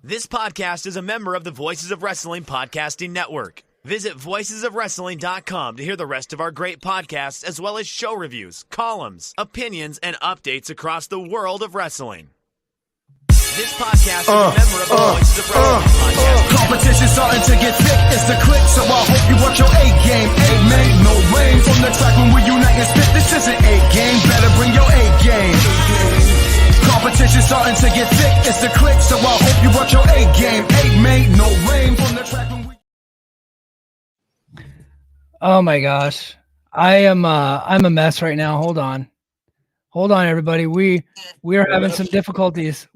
This podcast is a member of the Voices of Wrestling Podcasting Network. Visit voicesofwrestling.com to hear the rest of our great podcasts, as well as show reviews, columns, opinions, and updates across the world of wrestling. This podcast is a member of the Voices of Wrestling Podcasting Competition starting to get thick, it's the click, so I hope you watch your A-game. A-made, no rain from the track when we unite and spit. This isn't A-game, better bring your A-game. Competition starting to get thick, it's the click, so I hope you watch your A-game. A-made, no rain from the track when we... Oh my gosh. I'm a mess right now. Hold on, everybody. We are having some difficulties.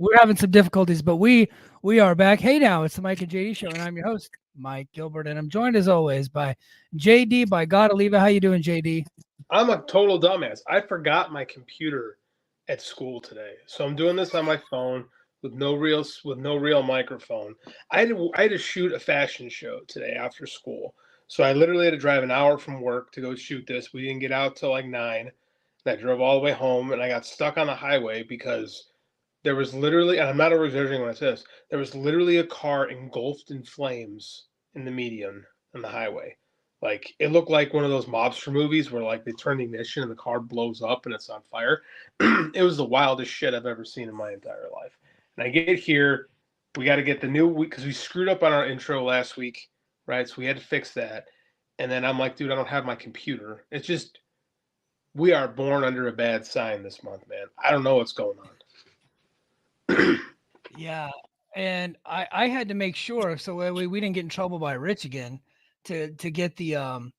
But we are back. Hey now, it's the Mike and JD show, and I'm your host, Mike Gilbert, and I'm joined as always by JD by God Oliva. How you doing, JD? I'm a total dumbass. I forgot my computer at school today, so I'm doing this on my phone with no real microphone. I had to shoot a fashion show today after school, so I literally had to drive an hour from work to go shoot this. We didn't get out till like 9. And I drove all the way home, and I got stuck on the highway because there was literally, and I'm not over-exaggerating when I say this, there was literally a car engulfed in flames in the median on the highway. Like, it looked like one of those mobster movies where, like, they turn the ignition and the car blows up and it's on fire. It was the wildest shit I've ever seen in my entire life. And I get here, we got to get the new week, because we screwed up on our intro last week, right? So we had to fix that. And then I'm like, dude, I don't have my computer. It's just... we are born under a bad sign this month, man. I don't know what's going on. Yeah, and I had to make sure so we didn't get in trouble by Rich again to get the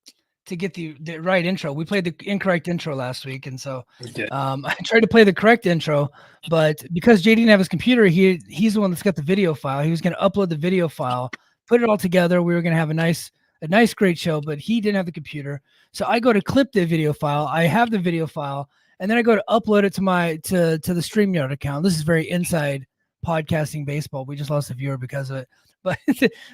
right intro. We played the incorrect intro last week, and so I tried to play the correct intro, but because JD didn't have his computer, he's the one that's got the video file. He was going to upload the video file, put it all together. We were going to have a nice great show, but he didn't have the computer. So I go to clip the video file. I have the video file, and then I go to upload it to the StreamYard account. This is very inside podcasting baseball. We just lost a viewer because of it. But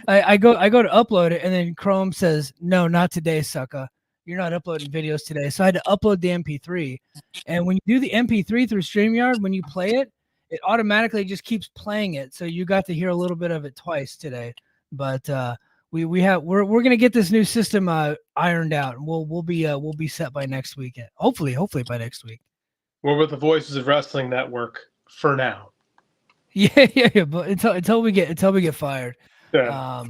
I go to upload it, and then Chrome says, "No, not today, sucker. You're not uploading videos today." So I had to upload the MP3. And when you do the MP3 through StreamYard, when you play it, it automatically just keeps playing it. So you got to hear a little bit of it twice today. But we're gonna get this new system ironed out, and we'll be set by next weekend. Hopefully by next week. We're with the Voices of Wrestling Network for now. Yeah. But until we get fired. Yeah.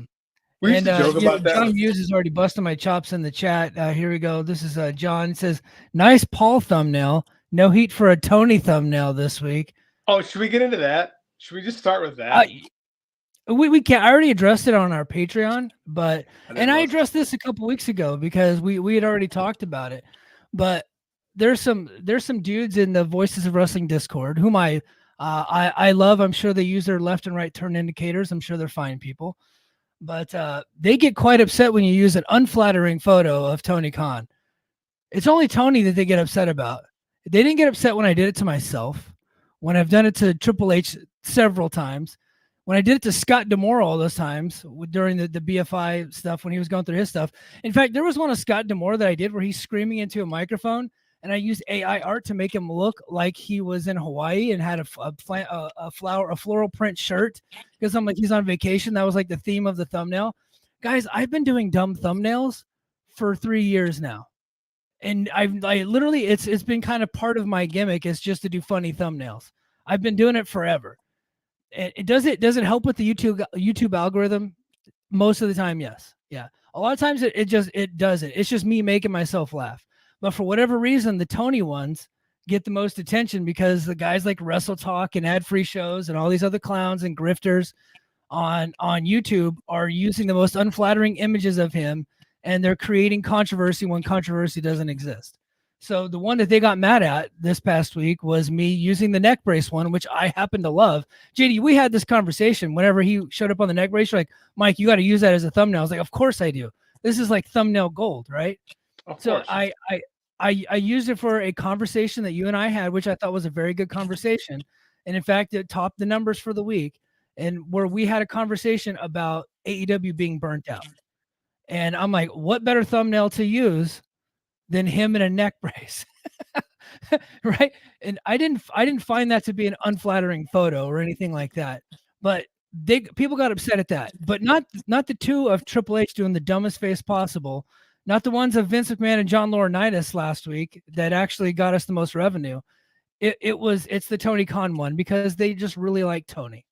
We used to joke about that. John Muse is already busting my chops in the chat. Here we go. This is John. It says, "Nice Paul thumbnail. No heat for a Tony thumbnail this week." Oh, should we get into that? Should we just start with that? We can't. I already addressed it on our Patreon, but I addressed this a couple weeks ago because we had already talked about it. But there's some dudes in the Voices of Wrestling Discord whom I love. I'm sure they use their left and right turn indicators. I'm sure they're fine people, but they get quite upset when you use an unflattering photo of Tony Khan. It's only Tony that they get upset about. They didn't get upset when I did it to myself, when I've done it to Triple H several times. When I did it to Scott D'Amore all those times during the BFI stuff, when he was going through his stuff. In fact, there was one of Scott D'Amore that I did where he's screaming into a microphone, and I used AI art to make him look like he was in Hawaii and had a floral print shirt because I'm like, he's on vacation. That was like the theme of the thumbnail. Guys, I've been doing dumb thumbnails for 3 years now. And I literally, it's been kind of part of my gimmick is just to do funny thumbnails. I've been doing it forever. Does it help with the YouTube algorithm? Most of the time, yes. Yeah. A lot of times it doesn't. It's just me making myself laugh. But for whatever reason, the Tony ones get the most attention because the guys like Wrestle Talk and Ad Free Shows and all these other clowns and grifters on YouTube are using the most unflattering images of him, and they're creating controversy when controversy doesn't exist. So the one that they got mad at this past week was me using the neck brace one, which I happen to love. JD, we had this conversation whenever he showed up on the neck brace. You're like, Mike, you got to use that as a thumbnail. I was like, of course I do. This is like thumbnail gold, right? So I used it for a conversation that you and I had, which I thought was a very good conversation. And in fact, it topped the numbers for the week, and where we had a conversation about AEW being burnt out. And I'm like, what better thumbnail to use than him in a neck brace? Right. And I didn't find that to be an unflattering photo or anything like that. But People got upset at that, but not the two of Triple H doing the dumbest face possible, not the ones of Vince McMahon and John Laurinaitis last week that actually got us the most revenue. It's the Tony Khan one because they just really like Tony.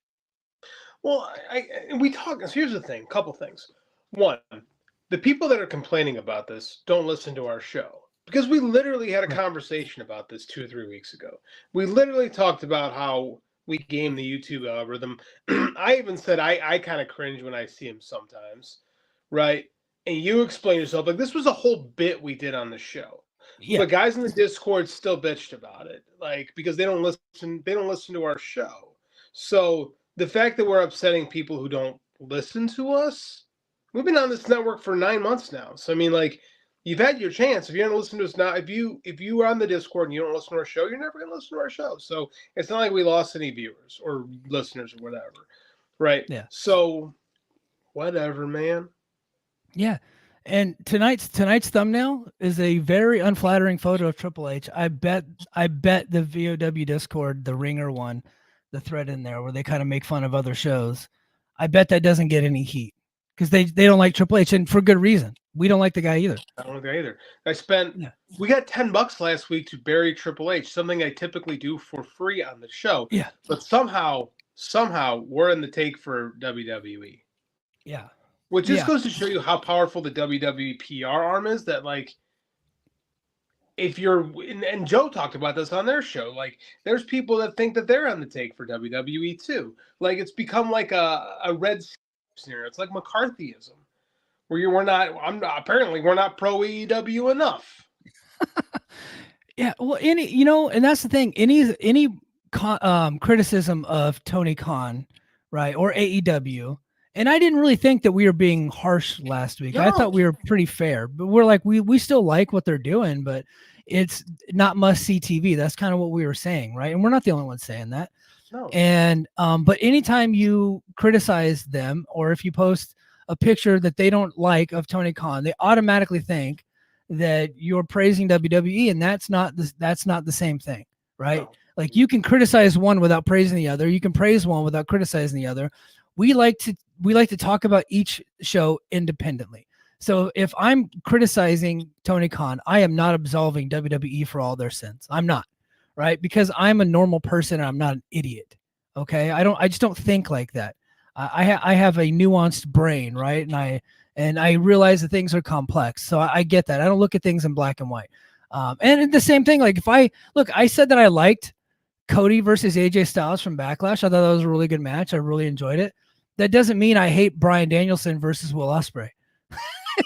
Well, we talk. So here's the thing: couple things. One, the people that are complaining about this don't listen to our show because we literally had a conversation about this 2 or 3 weeks ago. We literally talked about how we game the YouTube algorithm. I even said I kind of cringe when I see him sometimes, right? And you explain yourself like this was a whole bit we did on the show. Yeah. But guys in the Discord still bitched about it, like because they don't listen to our show. So the fact that we're upsetting people who don't listen to us, we've been on this network for 9 months now. So I mean, like, you've had your chance. If you don't listen to us now, if you are on the Discord and you don't listen to our show, you're never gonna listen to our show. So it's not like we lost any viewers or listeners or whatever, right? Yeah. So whatever, man. Yeah. And tonight's thumbnail is a very unflattering photo of Triple H. I bet the VOW Discord, the Ringer one, the thread in there where they kind of make fun of other shows, I bet that doesn't get any heat because they don't like Triple H, and for good reason. We don't like the guy either. I don't like the guy either. We got $10 last week to bury Triple H, something I typically do for free on the show. Yeah. But somehow we're in the take for WWE. Yeah. Which just goes to show you how powerful the WWE PR arm is. That like, if you're and Joe talked about this on their show, like there's people that think that they're on the take for WWE too. Like it's become like a red scenario. It's like McCarthyism, where we're not pro AEW enough. Yeah, well, and that's the thing. Any criticism of Tony Khan, right, or AEW. And I didn't really think that we were being harsh last week. No. I thought we were pretty fair, but we're like, we still like what they're doing, but it's not must-see TV. That's kind of what we were saying, right? And we're not the only ones saying that. No. And but anytime you criticize them, or if you post a picture that they don't like of Tony Khan, they automatically think that you're praising WWE, and that's not the same thing, right? No. Like you can criticize one without praising the other. You can praise one without criticizing the other. We like to talk about each show independently. So if I'm criticizing Tony Khan, I am not absolving WWE for all their sins. I'm not, right? Because I'm a normal person and I'm not an idiot. Okay. I just don't think like that. I have a nuanced brain, right? And I realize that things are complex. So I get that. I don't look at things in black and white. And the same thing, like I said that I liked Cody versus AJ Styles from Backlash. I thought that was a really good match. I really enjoyed it. That doesn't mean I hate Bryan Danielson versus Will Ospreay.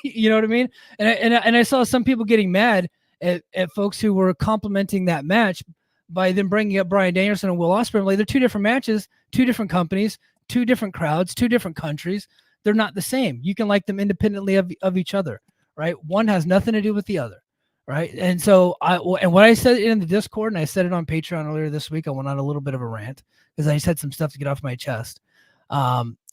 You know what I mean? And I saw some people getting mad at folks who were complimenting that match by them bringing up Bryan Danielson and Will Ospreay. Like, they're two different matches, two different companies, two different crowds, two different countries. They're not the same. You can like them independently of each other, right? One has nothing to do with the other, right? And so what I said in the Discord, and I said it on Patreon earlier this week, I went on a little bit of a rant because I just had some stuff to get off my chest.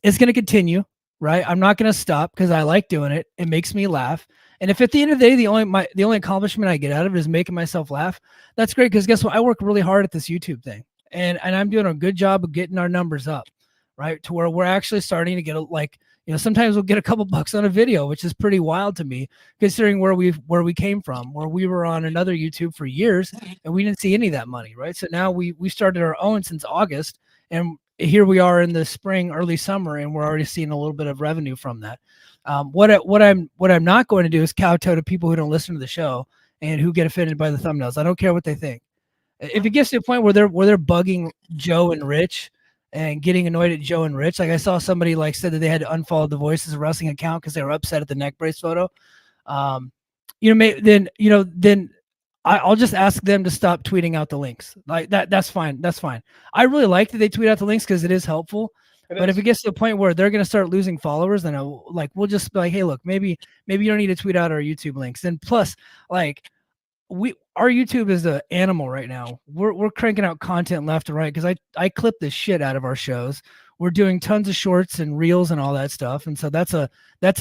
It's going to continue, right? I'm not going to stop because I like doing it. It makes me laugh. And if at the end of the day, the only accomplishment I get out of it is making myself laugh, that's great. Because guess what? I work really hard at this YouTube thing, and I'm doing a good job of getting our numbers up, right? To where we're actually starting to get sometimes we'll get a couple bucks on a video, which is pretty wild to me, considering where we came from, where we were on another YouTube for years and we didn't see any of that money, right? So now we started our own since August, and here we are in the spring, early summer, and we're already seeing a little bit of revenue from that. What I'm not going to do is kowtow to people who don't listen to the show and who get offended by the thumbnails. I don't care what they think. If it gets to a point where they're bugging Joe and Rich and getting annoyed at Joe and Rich, like I saw somebody said that they had to unfollow the Voices of Wrestling account because they were upset at the neck brace photo. Then I'll just ask them to stop tweeting out the links. Like that's fine. That's fine. I really like that they tweet out the links because it is helpful. If it gets to the point where they're going to start losing followers, then we'll just be like, hey, look, maybe you don't need to tweet out our YouTube links. And plus, our YouTube is an animal right now. We're cranking out content left and right because I clip the shit out of our shows. We're doing tons of shorts and reels and all that stuff. And so that's a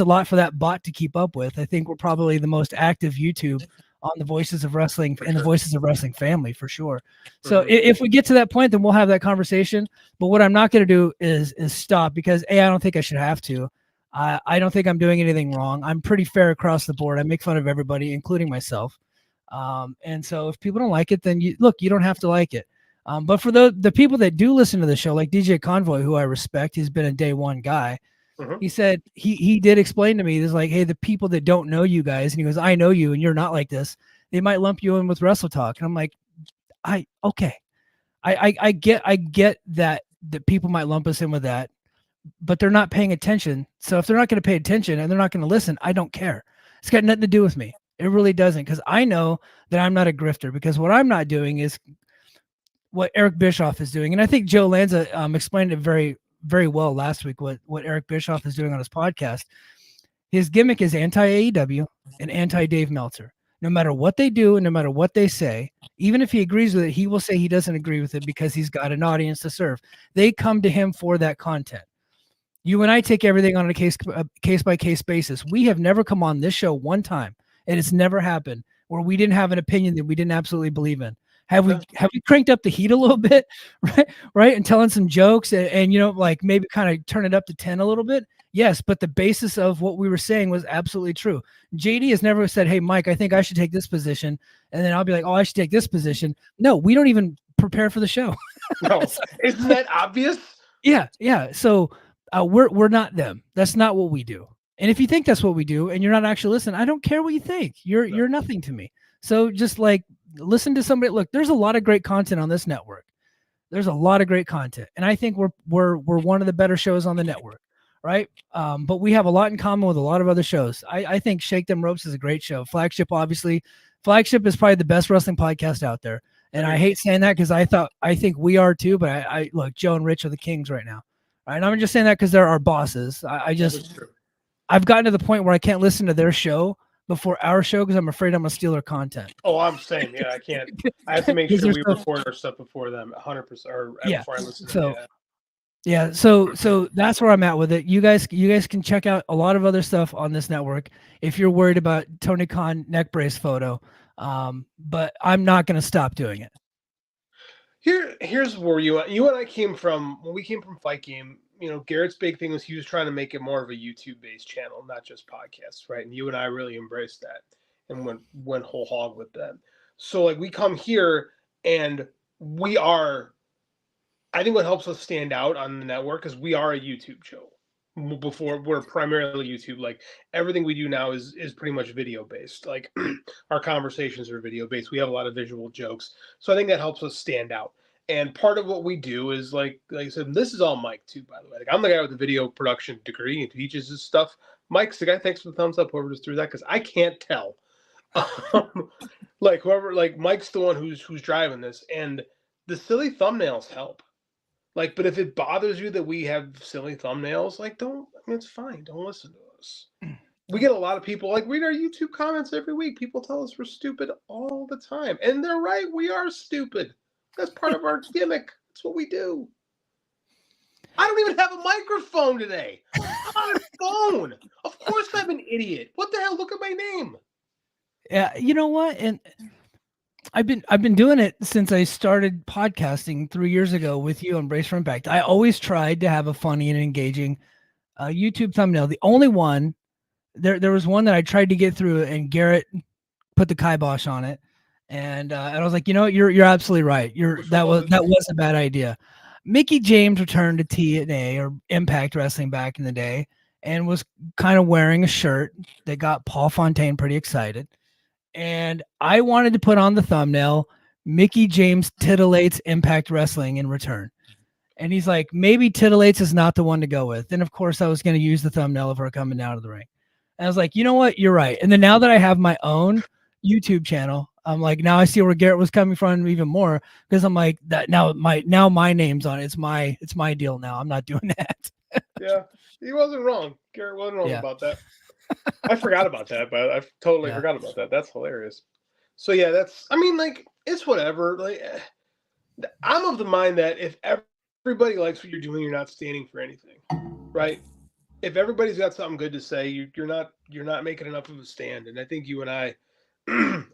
lot for that bot to keep up with. I think we're probably the most active YouTube on the Voices of Wrestling For and the sure. Voices of Wrestling family for sure. So if we get to that point, then we'll have that conversation. But what I'm not going to do is stop because I don't think I should have to. I don't think I'm doing anything wrong. I'm pretty fair across the board. I make fun of everybody, including myself. And so if people don't like it, then you don't have to like it. But for the people that do listen to the show, like DJ Convoy, who I respect, he's been a day one guy. He said he did explain to me, this like, hey, the people that don't know you guys, and he goes, I know you, and you're not like this. They might lump you in with Wrestle Talk, and I'm like, okay, I get that people might lump us in with that, but they're not paying attention. So if they're not going to pay attention and they're not going to listen, I don't care. It's got nothing to do with me. It really doesn't, because I know that I'm not a grifter. Because what I'm not doing is what Eric Bischoff is doing, and I think Joe Lanza explained it very, very well last week. What Eric Bischoff is doing on his podcast, his gimmick is anti-AEW and anti-Dave Meltzer. No matter what they do and no matter what they say, even if he agrees with it, he will say he doesn't agree with it because he's got an audience to serve. They come to him for that content. You and I take everything on a case-by-case basis. We have never come on this show one time, and it's never happened, where we didn't have an opinion that we didn't absolutely believe in. Have we cranked up the heat a little bit, right? And telling some jokes and like maybe kind of turn it up to 10 a little bit? Yes, but the basis of what we were saying was absolutely true. JD has never said, hey, Mike, I think I should take this position. And then I'll be like, oh, I should take this position. No, we don't even prepare for the show. No, isn't that obvious? Yeah. So we're not them. That's not what we do. And if you think that's what we do and you're not actually listening, I don't care what you think. You're nothing to me. So just like listen to somebody. Look, there's a lot of great content on this network. There's a lot of great content, and I think we're one of the better shows on the network, right? But we have a lot in common with a lot of other shows. I think Shake Them Ropes is a great show. Flagship, obviously, Flagship is probably the best wrestling podcast out there. And I hate saying that because I think we are too. But I look, Joe and Rich are the kings right now. Right? And I'm just saying that because they're our bosses. I've gotten to the point where I can't listen to their show before our show because I'm afraid I'm gonna steal their content. Oh, I'm saying, yeah, I can't. I have to make sure we record our stuff before them, 100%, or before I listen to it. Yeah, so that's where I'm at with it. You guys can check out a lot of other stuff on this network if you're worried about Tony Khan neck brace photo. But I'm not gonna stop doing it. Here's where you and I came from when we came from Fight Game. Garrett's big thing was he was trying to make it more of a YouTube-based channel, not just podcasts, right? And you and I really embraced that and went whole hog with that. So like we come here and we are, I think what helps us stand out on the network is we are a YouTube show. Before we're primarily YouTube, like everything we do now is pretty much video based. Like our conversations are video based. We have a lot of visual jokes, so I think that helps us stand out. And part of what we do is like I said, this is all Mike too, by the way. Like I'm the guy with the video production degree and teaches his stuff. Mike's the guy. Thanks for the thumbs up. Whoever just threw that, because I can't tell. Like Mike's the one who's driving this, and the silly thumbnails help. Like, but if it bothers you that we have silly thumbnails, like it's fine. Don't listen to us. We get a lot of people like read our YouTube comments every week. People tell us we're stupid all the time. And they're right. We are stupid. That's part of our gimmick. That's what we do. I don't even have a microphone today. I'm on a phone. Of course I'm an idiot. What the hell? Look at my name. Yeah, you know what? And I've been doing it since I started podcasting 3 years ago with you on Brace for Impact. I always tried to have a funny and engaging YouTube thumbnail. The only one, there was one that I tried to get through, and Garrett put the kibosh on it, and I was like, you're absolutely right. That was a bad idea. Mickey James returned to TNA or Impact Wrestling back in the day, and was kind of wearing a shirt that got Paul Fontaine pretty excited. And I wanted to put on the thumbnail, Mickey James titillates Impact Wrestling in return. And he's like, maybe titillates is not the one to go with. And of course I was going to use the thumbnail of her coming down to the ring. And I was like, you know what? You're right. And then now that I have my own YouTube channel, I'm like, now I see where Garrett was coming from even more, because I'm like, that now my name's on it. It's my deal now. I'm not doing that. Yeah, he wasn't wrong. Garrett wasn't wrong about that. I forgot about that, but I totally forgot about that. That's hilarious. So yeah, it's whatever. Like, I'm of the mind that if everybody likes what you're doing, you're not standing for anything, right? If everybody's got something good to say, you're not making enough of a stand. And I think you and I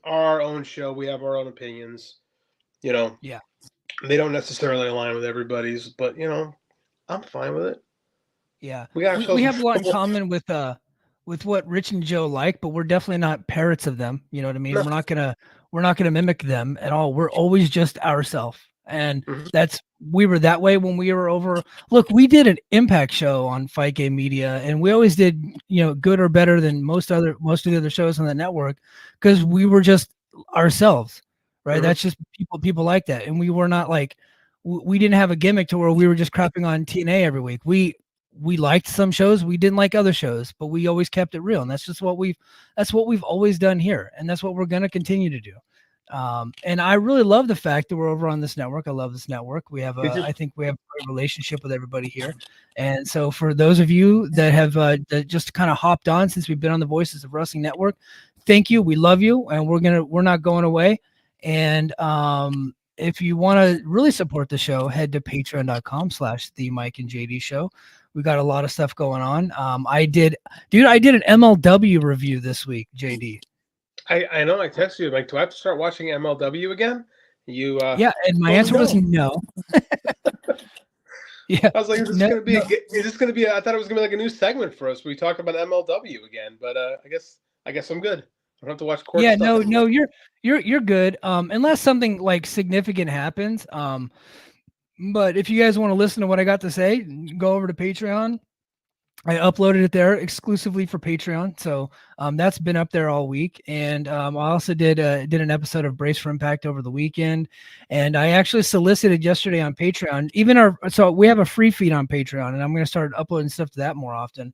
our own show. We have our own opinions. You know, Yeah. They don't necessarily align with everybody's, but I'm fine with it. Yeah. We got We have a lot in common with what Rich and Joe like, but we're definitely not parrots of them. You know what I mean? No. We're not gonna mimic them at all. We're always just ourselves. And Mhm. we were that way when we were over. Look, we did an Impact show on Fight Game Media, and we always did, good or better than most of the other shows on the network because we were just ourselves, right? That's just people like that, and we were not like we didn't have a gimmick to where we were just crapping on TNA every week. We liked some shows, we didn't like other shows, but we always kept it real, and that's what we've always done here, and that's what we're going to continue to do. And I really love the fact that we're over on this network. I love this network. I think we have a great relationship with everybody here. And so for those of you that have that just kind of hopped on since we've been on the Voices of Wrestling Network, thank you. We love you, and we're not going away. And if you want to really support the show, head to patreon.com/the Mike and JD show. We got a lot of stuff going on. I did an MLW review this week, JD. I know. I texted you like, do I have to start watching MLW again? You yeah, and my answer was no. Yeah, I was like, is this gonna be? I thought it was gonna be like a new segment for us. We talked about MLW again, but I guess I'm good. I don't have to watch court. Yeah, stuff no, you're good. Unless something like significant happens. But if you guys want to listen to what I got to say, go over to Patreon. I uploaded it there exclusively for Patreon, so that's been up there all week. And I also did an episode of Brace for Impact over the weekend, and I actually solicited yesterday on Patreon. So we have a free feed on Patreon, and I'm going to start uploading stuff to that more often.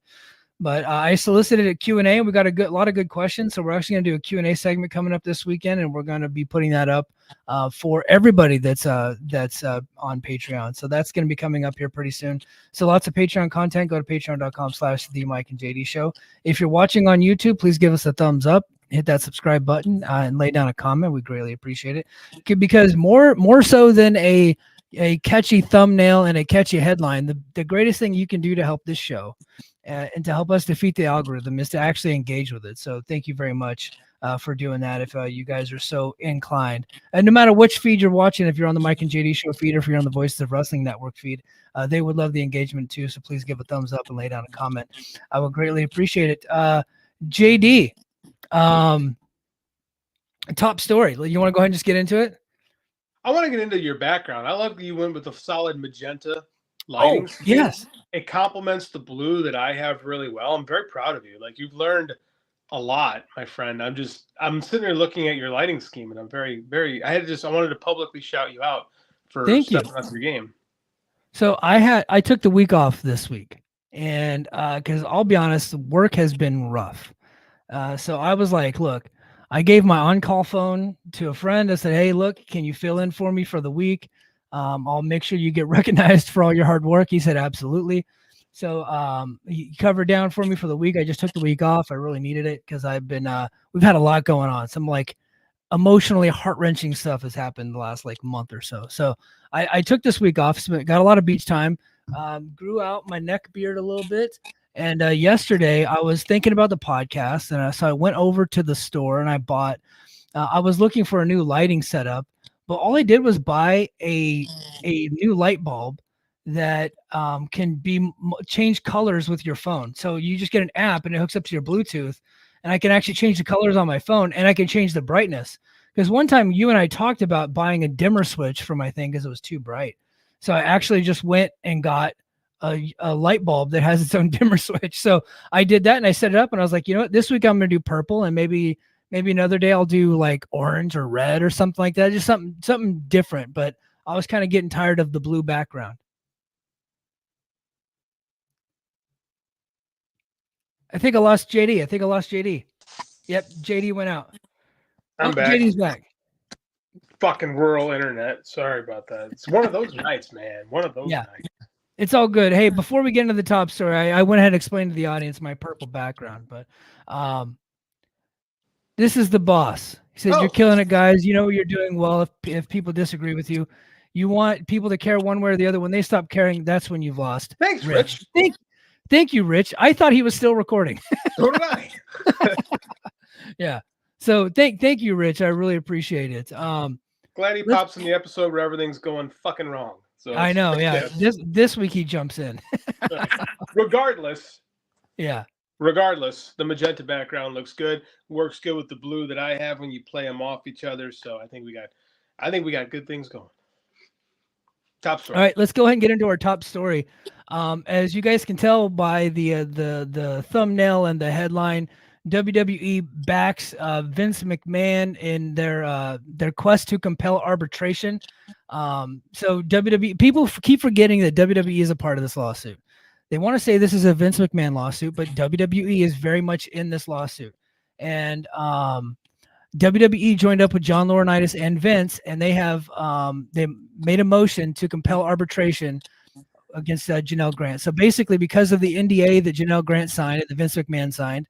But I solicited a Q&A. We got a lot of good questions, so we're actually going to do a Q&A segment coming up this weekend, and we're going to be putting that up for everybody that's on Patreon. So that's going to be coming up here pretty soon. So lots of Patreon content. Go to patreon.com/the Mike and JD show. If you're watching on YouTube, please give us a thumbs up, hit that subscribe button, and lay down a comment. We greatly appreciate it, because more so than a catchy thumbnail and a catchy headline, the greatest thing you can do to help this show and to help us defeat the algorithm is to actually engage with it. So thank you very much for doing that if you guys are so inclined. And no matter which feed you're watching, if you're on the Mike and JD show feed or if you're on the Voices of Wrestling Network feed, they would love the engagement too. So please give a thumbs up and lay down a comment. I would greatly appreciate it. JD, top story. You want to go ahead and just get into it? I want to get into your background. I love that you went with the solid magenta lighting. Oh, yes. It complements the blue that I have really well. I'm very proud of you. Like, you've learned a lot, my friend. I'm sitting here looking at your lighting scheme, and I'm very, very. I wanted to publicly shout you out for stepping up your game. So I took the week off this week, and because I'll be honest, work has been rough. So I was like, look, I gave my on-call phone to a friend. I said, hey, look, can you fill in for me for the week? I'll make sure you get recognized for all your hard work. He said, absolutely. So he covered down for me for the week. I just took the week off. I really needed it because we've had a lot going on. Some like emotionally heart-wrenching stuff has happened the last like month or so. So I took this week off, got a lot of beach time, grew out my neck beard a little bit. And yesterday I was thinking about the podcast, and so I went over to the store and I bought, I was looking for a new lighting setup, but all I did was buy a new light bulb that can change colors with your phone. So you just get an app and it hooks up to your Bluetooth, and I can actually change the colors on my phone, and I can change the brightness. Because one time you and I talked about buying a dimmer switch for my thing because it was too bright. So I actually just went and got a light bulb that has its own dimmer switch. So I did that and I set it up, and I was like, you know what, this week I'm going to do purple, and maybe another day I'll do like orange or red or something like that. Just something different. But I was kind of getting tired of the blue background. I think I lost JD. Yep, JD went out. I'm back. JD's back. Fucking rural internet. Sorry about that. It's one of those nights, man. One of those nights. It's all good. Hey, before we get into the top story, I went ahead and explained to the audience my purple background, but this is the boss. He says, you're killing it, guys. You know you're doing well. If people disagree with you, you want people to care one way or the other. When they stop caring, that's when you've lost. Thanks, Rich. Thank you, Rich. I thought he was still recording. So did I. Yeah. So thank you, Rich. I really appreciate it. Glad he pops in the episode where everything's going fucking wrong. So I know, yeah. This week he jumps in. Regardless, yeah. Regardless, the magenta background looks good. Works good with the blue that I have when you play them off each other. So I think we got good things going. Top story. All right, let's go ahead and get into our top story. As you guys can tell by the thumbnail and the headline, WWE backs Vince McMahon in their quest to compel arbitration. So WWE people keep forgetting that WWE is a part of this lawsuit. They want to say this is a Vince McMahon lawsuit, but WWE is very much in this lawsuit. And WWE joined up with John Laurinaitis and Vince, and they made a motion to compel arbitration against Janel Grant. So basically, because of the NDA that Janel Grant signed and that Vince McMahon signed,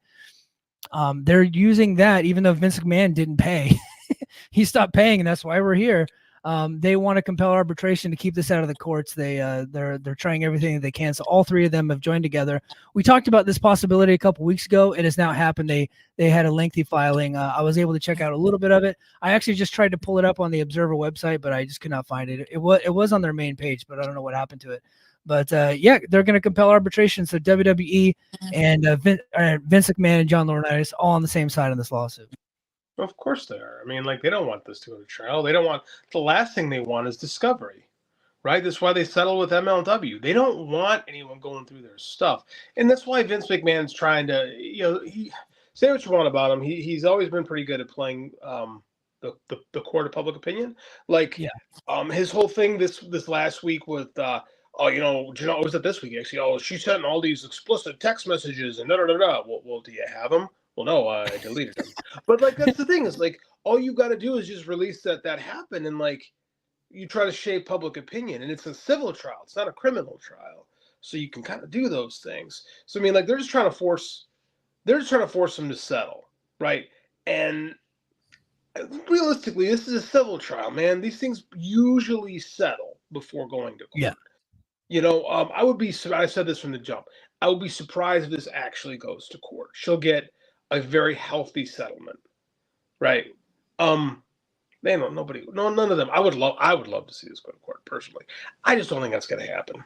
they're using that, even though Vince McMahon didn't pay. He stopped paying, and that's why we're here. They want to compel arbitration to keep this out of the courts. They're trying everything that they can. So all three of them have joined together. We talked about this possibility a couple weeks ago. It has now happened. They had a lengthy filing. I was able to check out a little bit of it. I actually just tried to pull it up on the Observer website, but I just could not find it. It was on their main page, but I don't know what happened to it. But yeah, they're going to compel arbitration. So WWE and Vince McMahon and John Laurinaitis all on the same side of this lawsuit. Of course they are. I mean, like, they don't want this to go to trial. They don't want the last thing they want is discovery, right? That's why they settle with MLW. They don't want anyone going through their stuff, and that's why Vince McMahon's trying to, he say what you want about him. He's always been pretty good at playing the court of public opinion. Like, his whole thing this last week with Janelle, was it this week actually? Oh, she sent all these explicit text messages and da da da da. Well, do you have them? Well, no, I deleted them. But like, that's the thing is, like, all you got to do is just release that happened, and like, you try to shape public opinion, and it's a civil trial, it's not a criminal trial, so you can kind of do those things. So I mean, like, they're just trying to force them to settle, right? And realistically, this is a civil trial, man. These things usually settle before going to court. Yeah. I would be. I said this from the jump. I would be surprised if this actually goes to court. She'll get a very healthy settlement, right? None of them. I would love to see this go to court personally. I just don't think that's going to happen.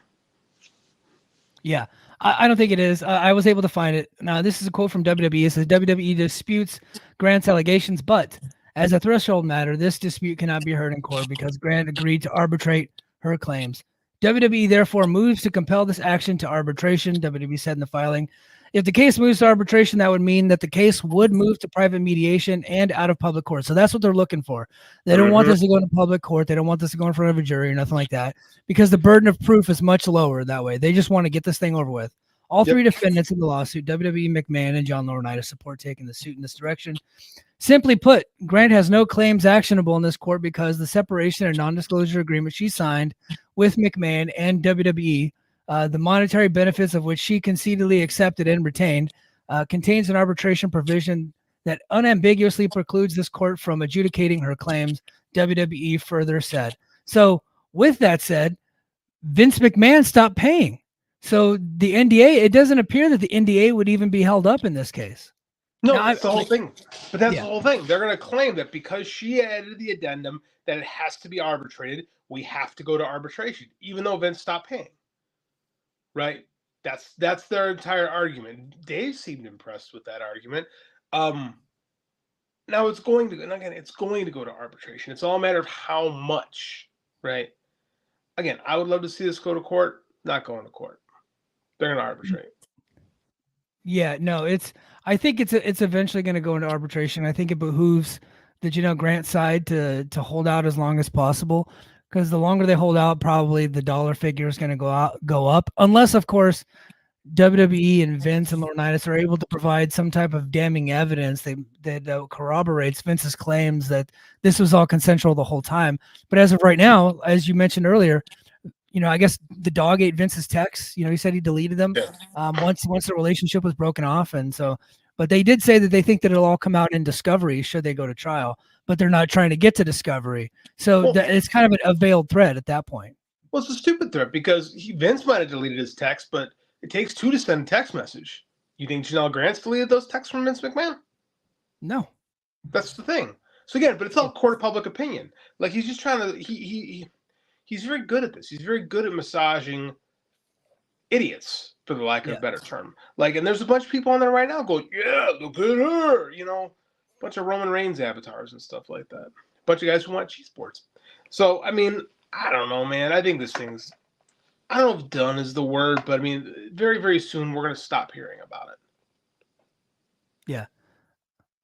Yeah, I don't think it is. I was able to find it. Now, this is a quote from WWE. It says WWE disputes Grant's allegations, but as a threshold matter, this dispute cannot be heard in court because Grant agreed to arbitrate her claims. WWE therefore moves to compel this action to arbitration, WWE said in the filing. If the case moves to arbitration, that would mean that the case would move to private mediation and out of public court. So that's what they're looking for. They don't want this to go into public court. They don't want this to go in front of a jury or nothing like that, because the burden of proof is much lower that way. They just want to get this thing over with. All three defendants in the lawsuit, WWE, McMahon, and John Laurinaitis, support taking the suit in this direction. Simply put, Grant has no claims actionable in this court because the separation and non-disclosure agreement she signed with McMahon and WWE, the monetary benefits of which she concededly accepted and retained, contains an arbitration provision that unambiguously precludes this court from adjudicating her claims, WWE further said. So with that said, Vince McMahon stopped paying. So the NDA, it doesn't appear that the NDA would even be held up in this case. No, that's the whole thing. But that's the whole thing. They're going to claim that because she added the addendum that it has to be arbitrated, we have to go to arbitration, even though Vince stopped paying. Right? That's their entire argument. Dave seemed impressed with that argument. Now it's going to, and again, it's going to go to arbitration. It's all a matter of how much, right? Again, I would love to see this go to court. Not going to court. They're going to arbitrate. Yeah, no, I think it's eventually going to go into arbitration. I think it behooves the Janel Grant side to hold out as long as possible, because the longer they hold out, probably the dollar figure is going to go up, unless, of course, WWE and Vince and Laurinaitis are able to provide some type of damning evidence that corroborates Vince's claims that this was all consensual the whole time. But as of right now, as you mentioned earlier, I guess the dog ate Vince's texts. He said he deleted them once the relationship was broken off. And so, but they did say that they think that it'll all come out in discovery should they go to trial, but they're not trying to get to discovery. So it's kind of a veiled threat at that point. Well, it's a stupid threat because Vince might have deleted his text, but it takes two to send a text message. You think Janel Grant's deleted those texts from Vince McMahon? No. That's the thing. So again, but it's all court of public opinion. Like he's just trying to. He's very good at this. He's very good at massaging idiots, for the lack of a better term. Like, and there's a bunch of people on there right now going, "Yeah, look at her," a bunch of Roman Reigns avatars and stuff like that. A bunch of guys who want cheese sports. So I mean, I don't know, man. I think this thing's. I don't know if done is the word, but I mean, very, very soon we're going to stop hearing about it. Yeah.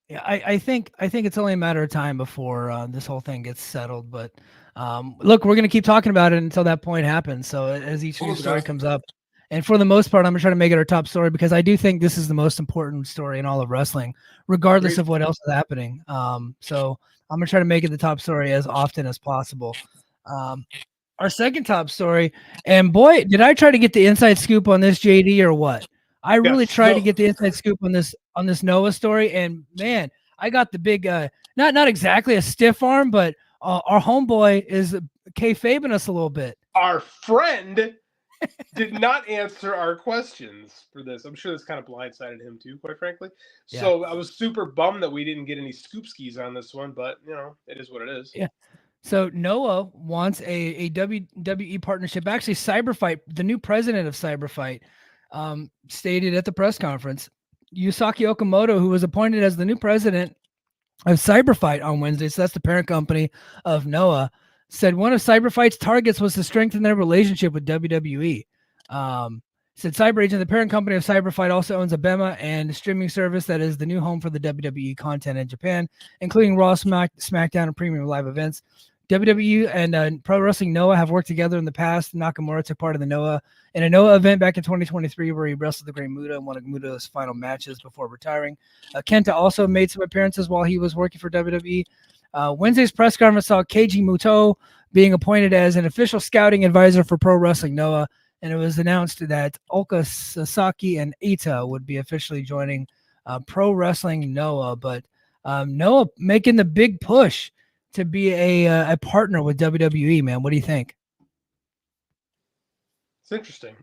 Yeah, I think it's only a matter of time before this whole thing gets settled. But look, we're going to keep talking about it until that point happens. So as each new story comes up, and for the most part, I'm going to try to make it our top story because I do think this is the most important story in all of wrestling, regardless of what else is happening. So I'm going to try to make it the top story as often as possible. Our second top story, and boy, did I try to get the inside scoop on this, JD, or what? I really tried to get the inside scoop on this Noah story, and man, I got the big, not exactly a stiff arm, but our homeboy is kayfabing us a little bit. Our friend did not answer our questions for this. I'm sure this kind of blindsided him too, quite frankly. Yeah. So I was super bummed that we didn't get any scoop skis on this one, but it is what it is. Yeah. So Noah wants a WWE partnership. Actually, Cyberfight, the new president of Cyberfight, stated at the press conference, Yusaki Okamoto, who was appointed as the new president of Cyberfight on Wednesday, so that's the parent company of Noah, said one of Cyberfight's targets was to strengthen their relationship with WWE. Said CyberAgent, the parent company of Cyberfight, also owns Abema and a streaming service that is the new home for the WWE content in Japan, including Raw, SmackDown, and premium live events. WWE and Pro Wrestling Noah have worked together in the past. Nakamura took part in a Noah event back in 2023 where he wrestled the Great Muta in one of Muta's final matches before retiring. Kenta also made some appearances while he was working for WWE. Wednesday's press conference saw Keiji Muto being appointed as an official scouting advisor for Pro Wrestling Noah, and it was announced that Oka Sasaki and Ita would be officially joining Pro Wrestling Noah. But Noah making the big push to be a partner with WWE, man. What do you think? It's interesting.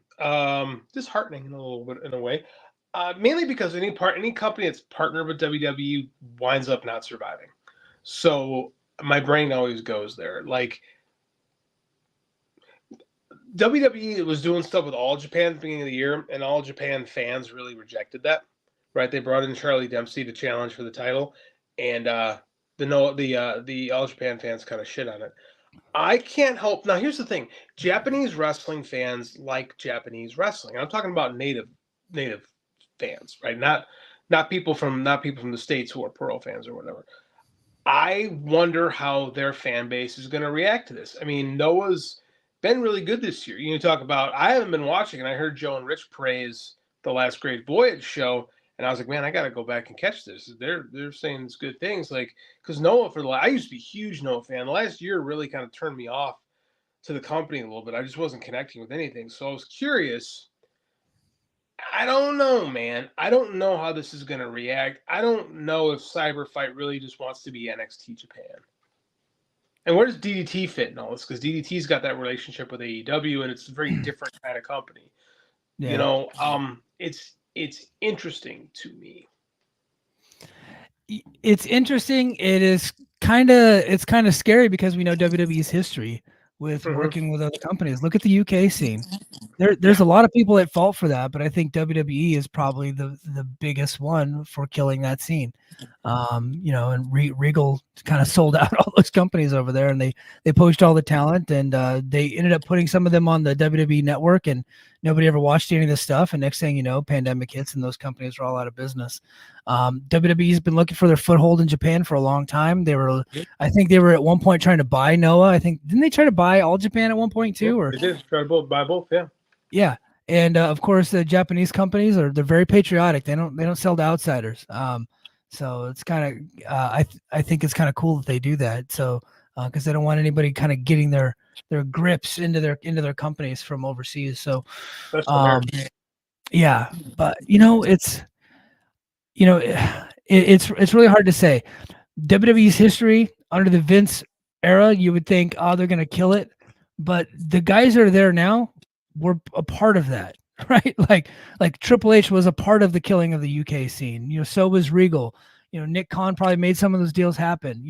Disheartening in a little bit in a way. Mainly because any company that's partnered with WWE winds up not surviving. So my brain always goes there. Like WWE was doing stuff with All Japan at the beginning of the year, and All Japan fans really rejected that. Right? They brought in Charlie Dempsey to challenge for the title, and the All Japan fans kind of shit on it. I can't help. Now, here's the thing: Japanese wrestling fans like Japanese wrestling. I'm talking about native fans, right? Not people from the States who are pro fans or whatever. I wonder how their fan base is going to react to this. I mean, Noah's been really good this year. You talk about, I haven't been watching, and I heard Joe and Rich praise the last Great Voyage show. And I was like, man, I got to go back and catch this. They're saying it's good things. Like, because Noah, I used to be a huge Noah fan. The last year really kind of turned me off to the company a little bit. I just wasn't connecting with anything. So I was curious. I don't know, man. I don't know how this is going to react. I don't know if Cyberfight really just wants to be NXT Japan. And where does DDT fit in all this? Because DDT's got that relationship with AEW, and it's a very different kind of company. Yeah. It's interesting to me. It's interesting. It's kind of scary because we know WWE's history with working with other companies. Look at the UK scene. There's a lot of people at fault for that, but I think WWE is probably the biggest one for killing that scene. And Regal kind of sold out all those companies over there, and they poached all the talent, and they ended up putting some of them on the WWE network, and nobody ever watched any of this stuff. And next thing you know, pandemic hits, and those companies are all out of business. WWE's been looking for their foothold in Japan for a long time. I think they were at one point trying to buy Noah. Didn't they try to buy All Japan at one point too? Or they did try to buy both, yeah. Yeah, and of course the Japanese companies they're very patriotic. They don't sell to outsiders. So it's kind of I think it's kind of cool that they do that. So because they don't want anybody kind of getting their grips into their companies from overseas. So yeah, but it's really hard to say. WWE's history under the Vince era, you would think, they're going to kill it, but the guys that are there now were a part of that, right? Like Triple H was a part of the killing of the UK scene. So was Regal. Nick Khan probably made some of those deals happen.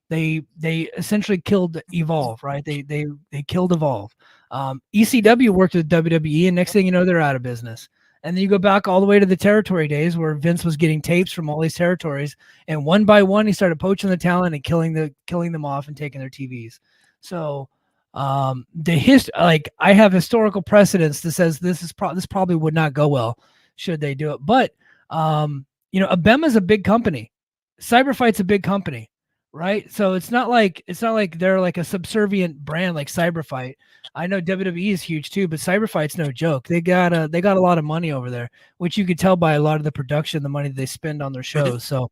They essentially killed Evolve, right? They killed Evolve. ECW worked with WWE, and next thing you know, they're out of business. And then you go back all the way to the territory days where Vince was getting tapes from all these territories, and one by one he started poaching the talent and killing them off and taking their TVs. So I have historical precedence that says this probably would not go well should they do it. But Abema is a big company. Cyberfight's a big company, right? So it's not like they're like a subservient brand like Cyberfight. I know WWE is huge too, but Cyberfight's no joke. They got a lot of money over there, which you could tell by a lot of the production, the money they spend on their shows. So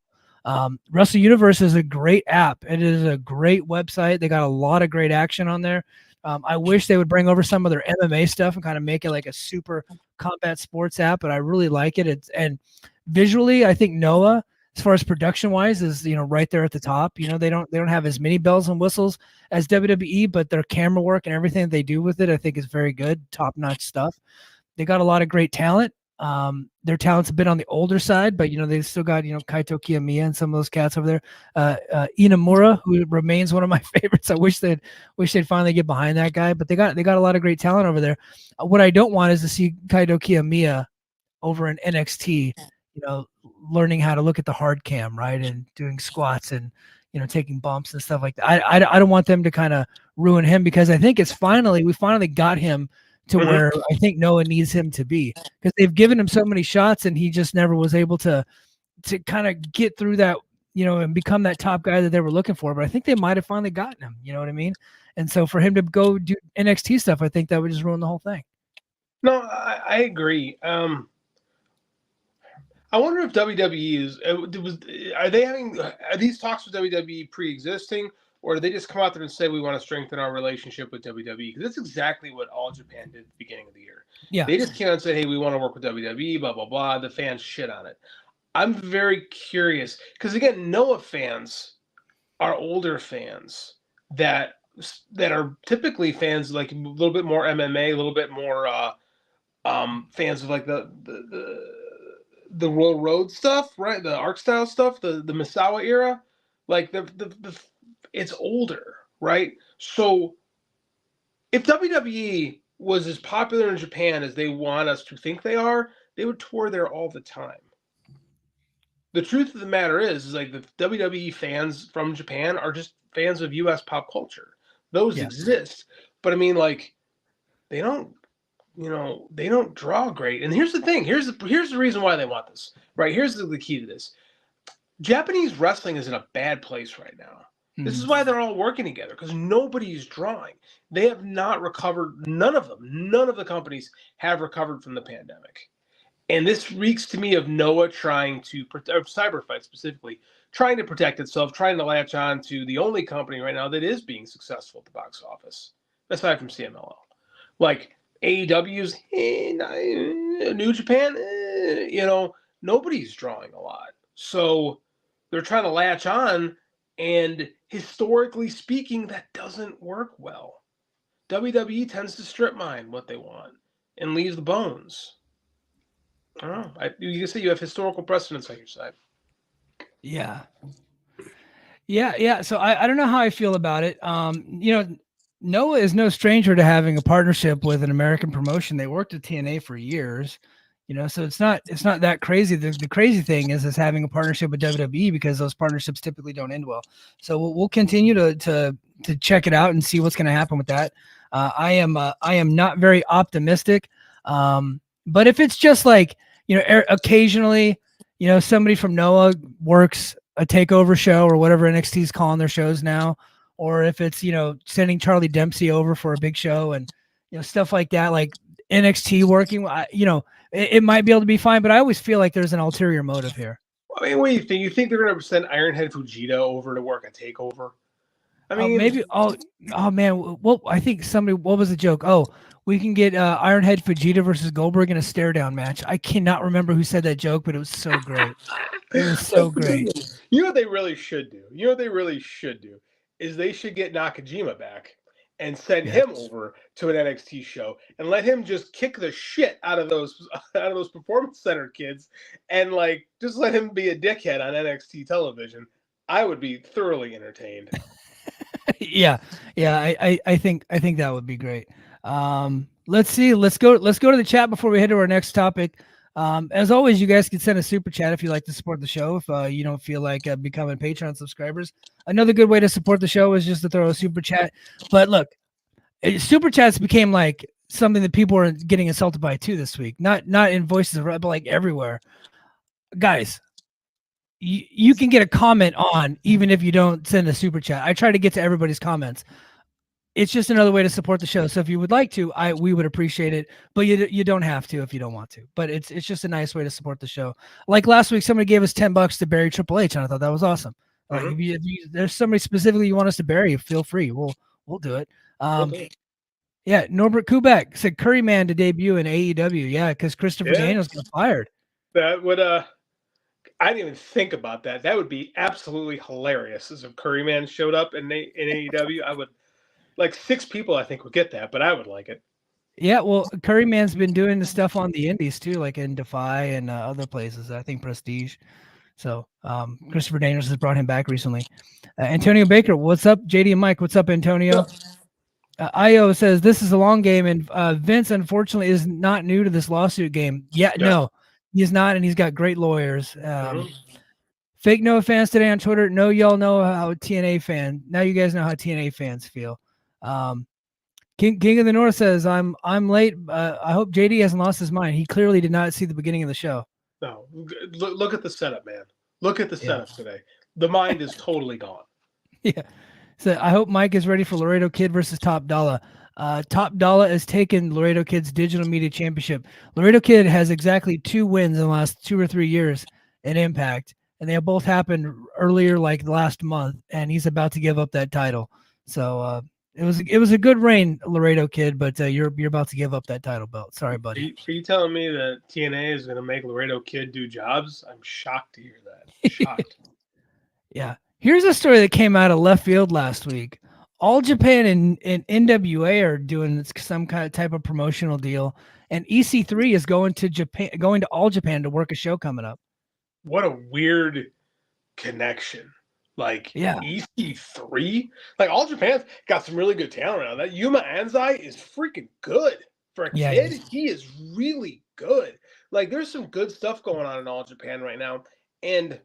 Wrestle Universe is a great app. It is a great website. They got a lot of great action on there. I wish they would bring over some of their MMA stuff and kind of make it like a super combat sports app, but I really like it. And visually, I think Noah, as far as production wise, is right there at the top. They don't have as many bells and whistles as WWE, but their camera work and everything that they do with it, I think, is very good, top notch stuff. They got a lot of great talent. Their talent's a bit on the older side, but they still got Kaito Kiyomiya and some of those cats over there. Inamura, who remains one of my favorites. I wish they'd finally get behind that guy, but they got a lot of great talent over there. What I don't want is to see Kaito Kiyomiya over in NXT, learning how to look at the hard cam, right, and doing squats and taking bumps and stuff like that. I don't want them to kind of ruin him, because I think we finally got him to where I think Noah needs him to be, because they've given him so many shots and he just never was able to kind of get through that, and become that top guy that they were looking for. But I think they might have finally gotten him, you know what I mean? And so for him to go do NXT stuff, I think that would just ruin the whole thing. No, I agree. I wonder if WWE are these talks with WWE pre-existing, or do they just come out there and say we want to strengthen our relationship with WWE? Because that's exactly what All Japan did at the beginning of the year. Yeah, they just came out and said, hey, we want to work with WWE, blah blah blah. The fans shit on it. I'm very curious, because again, Noah fans are older fans that are typically fans like a little bit more MMA, a little bit more fans of like the Royal Road stuff, right? The Arc style stuff, the Misawa era, like it's older, right? So if WWE was as popular in Japan as they want us to think they are, they would tour there all the time. The truth of the matter is like the WWE fans from Japan are just fans of US pop culture. Those exist. But I mean, like, they don't draw great. And here's the thing. Here's the reason why they want this, right? Here's the key to this. Japanese wrestling is in a bad place right now. This is why they're all working together, because nobody's drawing. They have not recovered. None of the companies have recovered from the pandemic. And this reeks to me of Noah trying to, or Cyberfight specifically, trying to protect itself, trying to latch on to the only company right now that is being successful at the box office, aside from CMLL. Like, AEW's New Japan, nobody's drawing a lot. So they're trying to latch on, and historically speaking, that doesn't work well. WWE tends to strip mine what they want and leave the bones. I don't know. You can say you have historical precedence on your side. Yeah. So I don't know how I feel about it. Noah is no stranger to having a partnership with an American promotion. They worked at TNA for years, so it's not that crazy. The crazy thing is having a partnership with WWE, because those partnerships typically don't end well. So we'll continue to check it out and see what's going to happen with that. I am not very optimistic. But if it's just like, occasionally, somebody from Noah works a takeover show or whatever NXT's calling their shows now, or if it's, sending Charlie Dempsey over for a big show and, stuff like that, like NXT working, it might be able to be fine, but I always feel like there's an ulterior motive here. I mean, what do you think? You think they're going to send Ironhead Fujita over to work a takeover? I mean, maybe. Oh man. Well, I think what was the joke? Oh, we can get Ironhead Fujita versus Goldberg in a stare down match. I cannot remember who said that joke, but it was so great. It was so great. You know what they really should do? Is they should get Nakajima back and send him over to an NXT show and let him just kick the shit out of those performance center kids and like just let him be a dickhead on NXT television. I would be thoroughly entertained. Yeah. I think that would be great. Let's see. Let's go to the chat before we head to our next topic. As always, you guys can send a super chat if you like to support the show. If you don't feel like becoming Patreon subscribers, another good way to support the show is just to throw a super chat. But look, super chats became like something that people are getting insulted by too this week. Not in Voices of Red, but like everywhere. Guys, you can get a comment on even if you don't send a super chat. I try to get to everybody's comments. It's just another way to support the show. So if you would like to, we would appreciate it, but you don't have to if you don't want to. But it's just a nice way to support the show. Like last week, somebody gave us $10 to bury Triple H, and I thought that was awesome. Like if there's somebody specifically you want us to bury, feel free. We'll do it. Yeah, Norbert Kubek said Curryman to debut in AEW. Yeah, because Christopher Daniels got fired. That would I didn't even think about that. That would be absolutely hilarious. As if Curryman showed up in AEW, I would. Like 6 people, I think, would get that, but I would like it. Yeah, well, Curryman's been doing the stuff on the indies too, like in Defy and other places. I think Prestige. So Christopher Daniels has brought him back recently. Antonio Baker, what's up? JD and Mike, what's up, Antonio? Io says this is a long game, and Vince, unfortunately, is not new to this lawsuit game. No, he's not, and he's got great lawyers. Fake Noah fans today on Twitter. No, y'all know how TNA fan. Now you guys know how TNA fans feel. King of the North says I'm late. I hope JD hasn't lost his mind. He clearly did not see the beginning of the show. No, look at the setup, man. Look at the setup today. The mind is totally gone. Yeah. So I hope Mike is ready for Laredo Kid versus Top Dollar. Top Dollar has taken Laredo Kid's digital media championship. Laredo Kid has exactly 2 wins in the last 2 or 3 years in Impact, and they both happened earlier, like last month. And he's about to give up that title. So it was a good reign, Laredo Kid, but you're about to give up that title belt. Sorry, buddy. Are you telling me that TNA is going to make Laredo Kid do jobs? I'm shocked to hear that. Shocked. Yeah. Here's a story that came out of left field last week. All Japan and NWA are doing some kind of type of promotional deal, and EC3 is going to All Japan to work a show coming up. What a weird connection. Like EC3, like All Japan's got some really good talent around. That Yuma Anzai is freaking good for a kid. He is really good. Like there's some good stuff going on in All Japan right now. And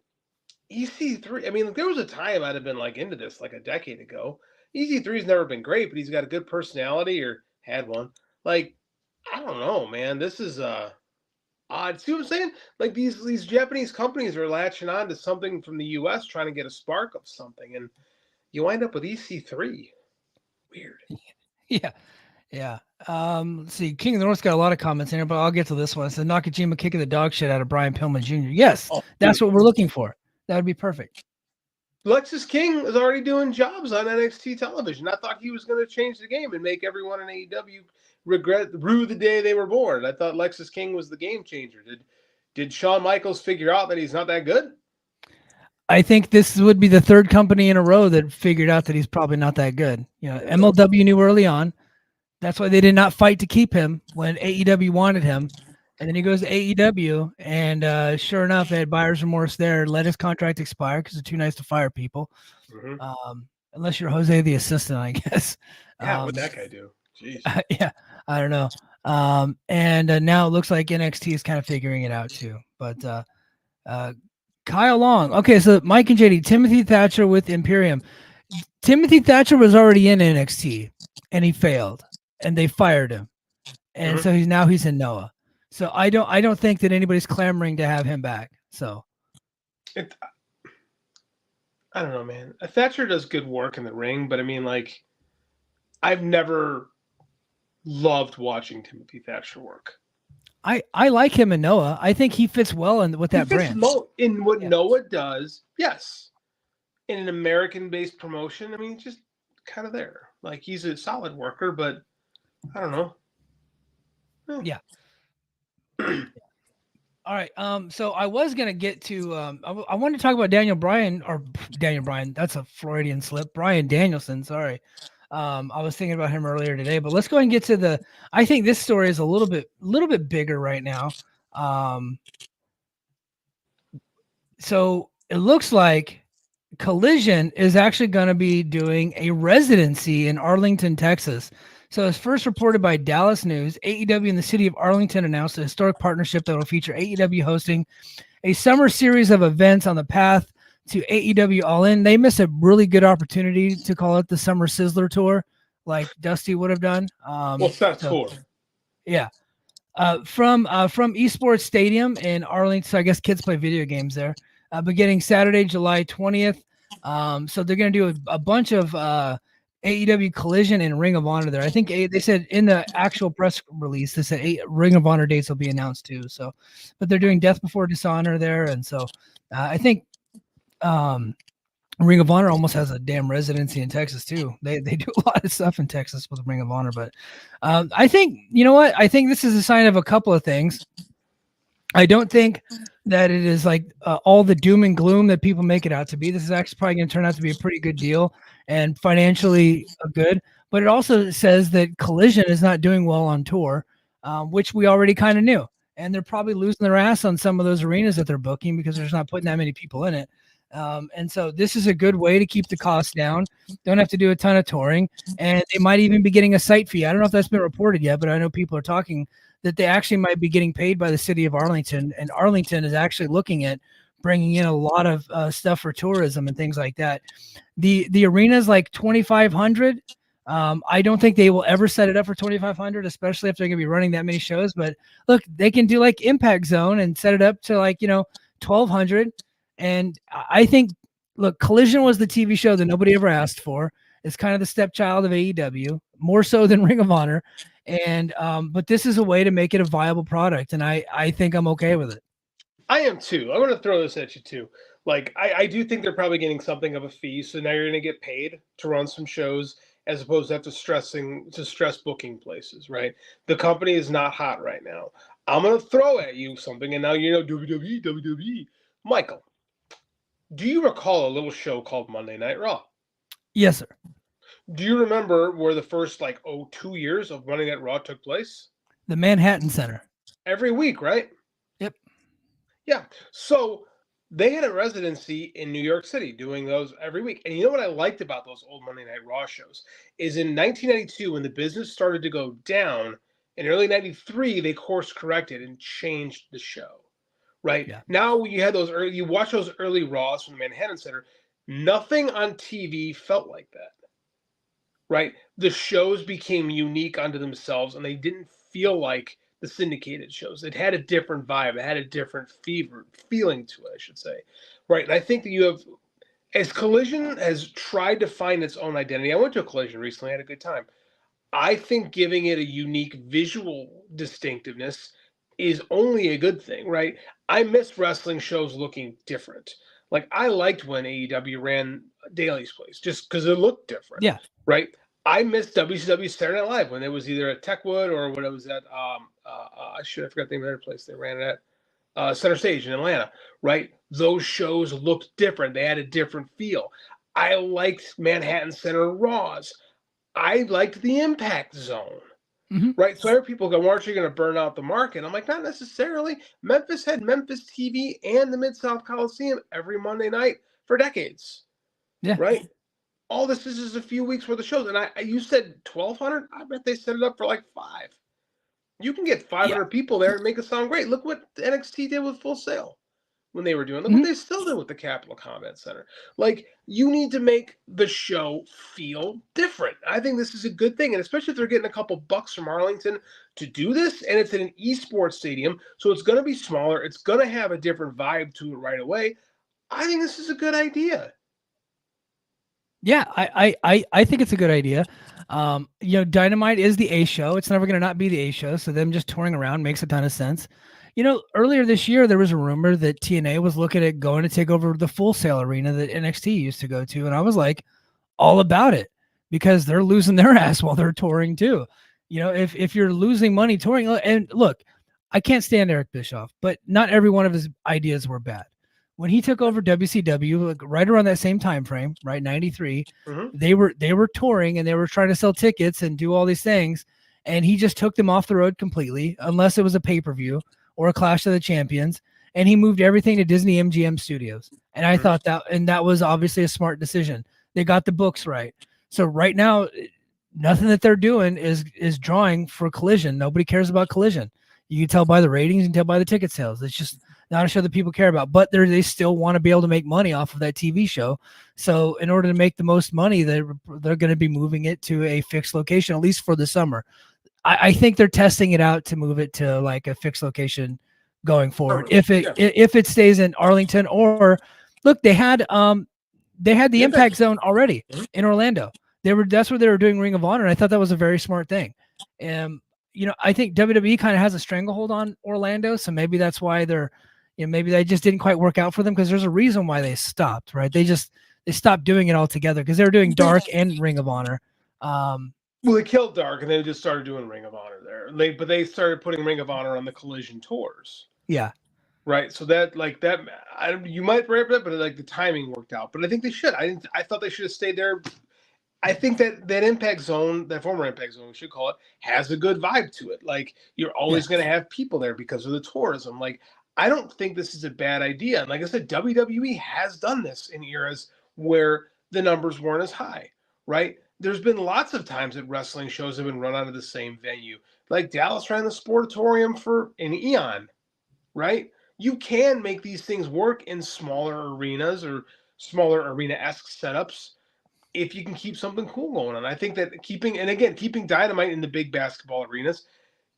EC3, I mean, there was a time I'd have been like into this like a decade ago. EC3's never been great, but he's got a good personality or had one. Like, I don't know, man. This is odd. See what I'm saying? Like these Japanese companies are latching on to something from the US trying to get a spark of something, and you wind up with EC3. Weird. Yeah. Let's see. King of the North's got a lot of comments in here, but I'll get to this one. It says Nakajima kicking the dog shit out of Brian Pillman Jr. Yes, that's what we're looking for. That would be perfect. Lexus King is already doing jobs on NXT television. I thought he was going to change the game and make everyone in AEW rue the day they were born. I thought Lexus King was the game changer. Did Shawn Michaels figure out that he's not that good? I think this would be the 3rd company in a row that figured out that he's probably not that good. You know, MLW knew early on. That's why they did not fight to keep him when AEW wanted him. And then he goes to AEW, and sure enough, they had buyer's remorse there. Let his contract expire because it's too nice to fire people. Unless you're Jose the assistant, I guess. Yeah, what'd that guy do? Jeez. I don't know. And now it looks like NXT is kind of figuring it out too. But Kyle Long. Okay, so Mike and JD, Timothy Thatcher with Imperium. Timothy Thatcher was already in NXT, and he failed, and they fired him, and so he's in Noah. So I don't think that anybody's clamoring to have him back. So I don't know, man. Thatcher does good work in the ring, but I mean, like, I've never loved watching Timothy Thatcher work. I like him in Noah. I think he fits well with that brand. In what Noah does, yes. In an American-based promotion, I mean, just kind of there. Like, he's a solid worker, but I don't know. Yeah. All right. So I was gonna get to I wanted to talk about Daniel Bryan. That's a Freudian slip. Bryan Danielson, sorry. I was thinking about him earlier today, but let's go ahead and get to I think this story is a little bit bigger right now. So it looks like Collision is actually going to be doing a residency in Arlington, Texas. So as first reported by Dallas News, AEW and the city of Arlington announced a historic partnership that will feature AEW hosting a summer series of events on the path to AEW All In. They missed a really good opportunity to call it the Summer Sizzler Tour, like Dusty would have done. What's that tour? Yeah. From Esports Stadium in Arlington. So I guess kids play video games there. Beginning Saturday, July 20th. So they're going to do a bunch of AEW Collision and Ring of Honor there. I think they said in the actual press release, they said Ring of Honor dates will be announced too. So, but they're doing Death Before Dishonor there. And so I think Ring of Honor almost has a damn residency in Texas too. They do a lot of stuff in Texas with Ring of Honor. But I think, you know what? I think this is a sign of a couple of things. I don't think that it is like all the doom and gloom that people make it out to be. This is actually probably going to turn out to be a pretty good deal and financially good. But it also says that Collision is not doing well on tour, which we already kind of knew. And they're probably losing their ass on some of those arenas that they're booking because there's not putting that many people in it. And so this is a good way to keep the costs down. Don't have to do a ton of touring. And they might even be getting a site fee. I don't know if that's been reported yet, but I know people are talking that they actually might be getting paid by the city of Arlington. And Arlington is actually looking at bringing in a lot of stuff for tourism and things like that. The arena is like 2,500. I don't think they will ever set it up for 2,500, especially if they're going to be running that many shows. But look, they can do like Impact Zone and set it up to 1,200. And I think, look, Collision was the TV show that nobody ever asked for. It's kind of the stepchild of AEW, more so than Ring of Honor. And but this is a way to make it a viable product, and I think I'm okay with it. I am too. I want to throw this at you too. Like I do think they're probably getting something of a fee, so now you're going to get paid to run some shows as opposed to have to stress booking places, right? The company is not hot right now. I'm going to throw at you something, and now WWE. Michael, do you recall a little show called Monday Night Raw? Yes, sir. Do you remember where the first 2 years of Monday Night Raw took place? The Manhattan Center. Every week, right? Yep. Yeah. So they had a residency in New York City doing those every week. And you know what I liked about those old Monday Night Raw shows is in 1992, when the business started to go down, in early 93, they course corrected and changed the show. Right? Yeah. Now you watch those early Raws from the Manhattan Center, nothing on TV felt like that. Right? The shows became unique unto themselves, and they didn't feel like the syndicated shows. It had a different vibe. It had a different feeling to it, I should say. Right? And I think that as Collision has tried to find its own identity, I went to a Collision recently, I had a good time. I think giving it a unique visual distinctiveness is only a good thing, right? I miss wrestling shows looking different. Like, I liked when AEW ran Daly's Place just because it looked different. Yeah. Right? I miss WCW Saturday Night Live when it was either at Techwood or when it was at I forgot the name of their place. They ran it at Center Stage in Atlanta, right? Those shows looked different. They had a different feel. I liked Manhattan Center Raws. I liked the Impact Zone. Mm-hmm. Right? So every people go, well, aren't you going to burn out the market? I'm like, not necessarily. Memphis had Memphis TV and the Mid-South Coliseum every Monday night for decades. Yeah. Right? All this is a few weeks worth of shows. And you said 1,200? I bet they set it up for like 5. You can get 500 people there and make it sound great. Look what NXT did with Full Sail when they were doing. Look what they still did with the Capitol Combat Center. Like, you need to make the show feel different. I think this is a good thing. And especially if they're getting a couple bucks from Arlington to do this, and it's in an esports stadium, so it's going to be smaller. It's going to have a different vibe to it right away. I think this is a good idea. Yeah, I think it's a good idea. Dynamite is the A show. It's never going to not be the A show. So them just touring around makes a ton of sense. Earlier this year, there was a rumor that TNA was looking at going to take over the Full Sail arena that NXT used to go to. And I was like, all about it, because they're losing their ass while they're touring too. If you're losing money touring, and look, I can't stand Eric Bischoff, but not every one of his ideas were bad. when he took over WCW, like right around that same time frame, right, 93, Mm-hmm. they were touring and they were trying to sell tickets and do all these things, and he just took them off the road completely, unless it was a pay-per-view or a Clash of the Champions, and he moved everything to Disney MGM Studios. And I thought that was obviously a smart decision. They got the books right. So right now, nothing that they're doing is drawing for Collision. Nobody cares about Collision. You can tell by the ratings, you can tell by the ticket sales. It's just not a show that people care about, but they still want to be able to make money off of that TV show. So in order to make the most money, they're going to be moving it to a fixed location, at least for the summer. I think they're testing it out to move it to like a fixed location going forward. If it stays in Arlington, or look, they had the Impact Zone already in Orlando. That's where they were doing Ring of Honor, and I thought that was a very smart thing. I think WWE kind of has a stranglehold on Orlando, so maybe that's why maybe they just didn't quite work out for them, because there's a reason why they stopped, right? They stopped doing it altogether because they were doing Dark and Ring of Honor. Well, they killed Dark and they just started doing Ring of Honor there. But they started putting Ring of Honor on the Collision tours. Yeah. Right. So you might rip it, but like the timing worked out. But I think they should. I thought they should have stayed there. I think that Impact Zone, that former Impact Zone, we should call it, has a good vibe to it. Like, you're always going to have people there because of the tourism. Like, I don't think this is a bad idea. And like I said, WWE has done this in eras where the numbers weren't as high, right? There's been lots of times that wrestling shows have been run out of the same venue. Like Dallas ran the Sportatorium for an eon, right? You can make these things work in smaller arenas or smaller arena-esque setups if you can keep something cool going on. I think that keeping Dynamite in the big basketball arenas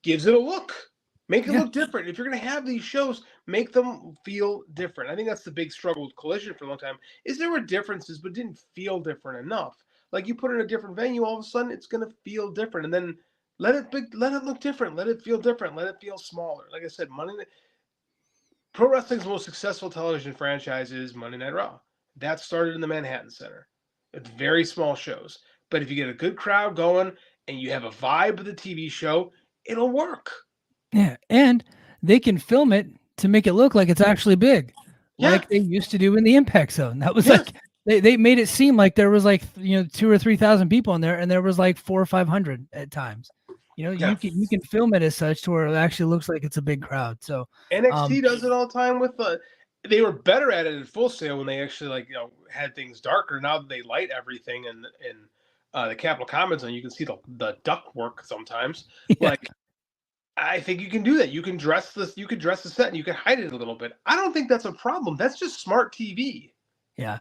gives it a look. Make it look different. If you're going to have these shows, make them feel different. I think that's the big struggle with Collision for a long time, is there were differences, but didn't feel different enough. Like, you put it in a different venue, all of a sudden it's going to feel different. And then let it look different. Let it feel different. Let it feel smaller. Like I said, Pro Wrestling's most successful television franchise is Monday Night Raw. That started in the Manhattan Center. It's very small shows. But if you get a good crowd going and you have a vibe of the TV show, it'll work. Yeah, and they can film it to make it look like it's actually big, like they used to do in the Impact Zone. That was like they made it seem like there was like 2,000 or 3,000 people in there, and there was like 400 or 500 at times. You can film it as such to where it actually looks like it's a big crowd. So NXT does it all the time with they were better at it at Full Sail when they actually had things darker. Now that they light everything in the Capitol Commons, and you can see the duct work sometimes. Like, I think you can do that. You can dress the set and you can hide it a little bit. I don't think that's a problem. That's just smart TV. Yeah.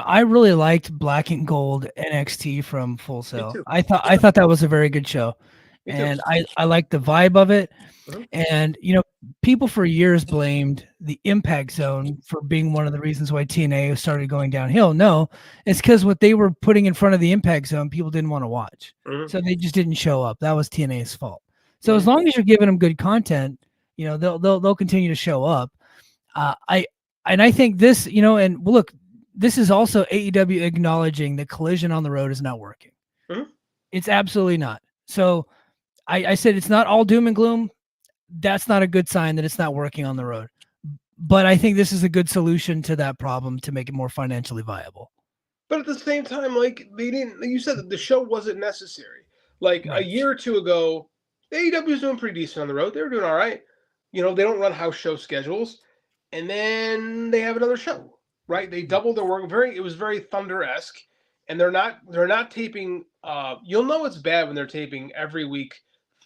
I really liked Black and Gold NXT from Full Sail. I thought that was a very good show. And I liked the vibe of it. And, people for years blamed the Impact Zone for being one of the reasons why TNA started going downhill. No, it's because what they were putting in front of the Impact Zone, people didn't want to watch. So they just didn't show up. That was TNA's fault. So as long as you're giving them good content, they'll continue to show up. I think this, and look, this is also AEW acknowledging that Collision on the road is not working. It's absolutely not. So I said it's not all doom and gloom. That's not a good sign that it's not working on the road. But I think this is a good solution to that problem to make it more financially viable. But at the same time, you said that the show wasn't necessary. Like a year or two ago, AEW was doing pretty decent on the road. They were doing all right. They don't run house show schedules. And then they have another show, right? They doubled their work. It was very Thunder-esque. And they're not taping. You'll know it's bad when they're taping every week.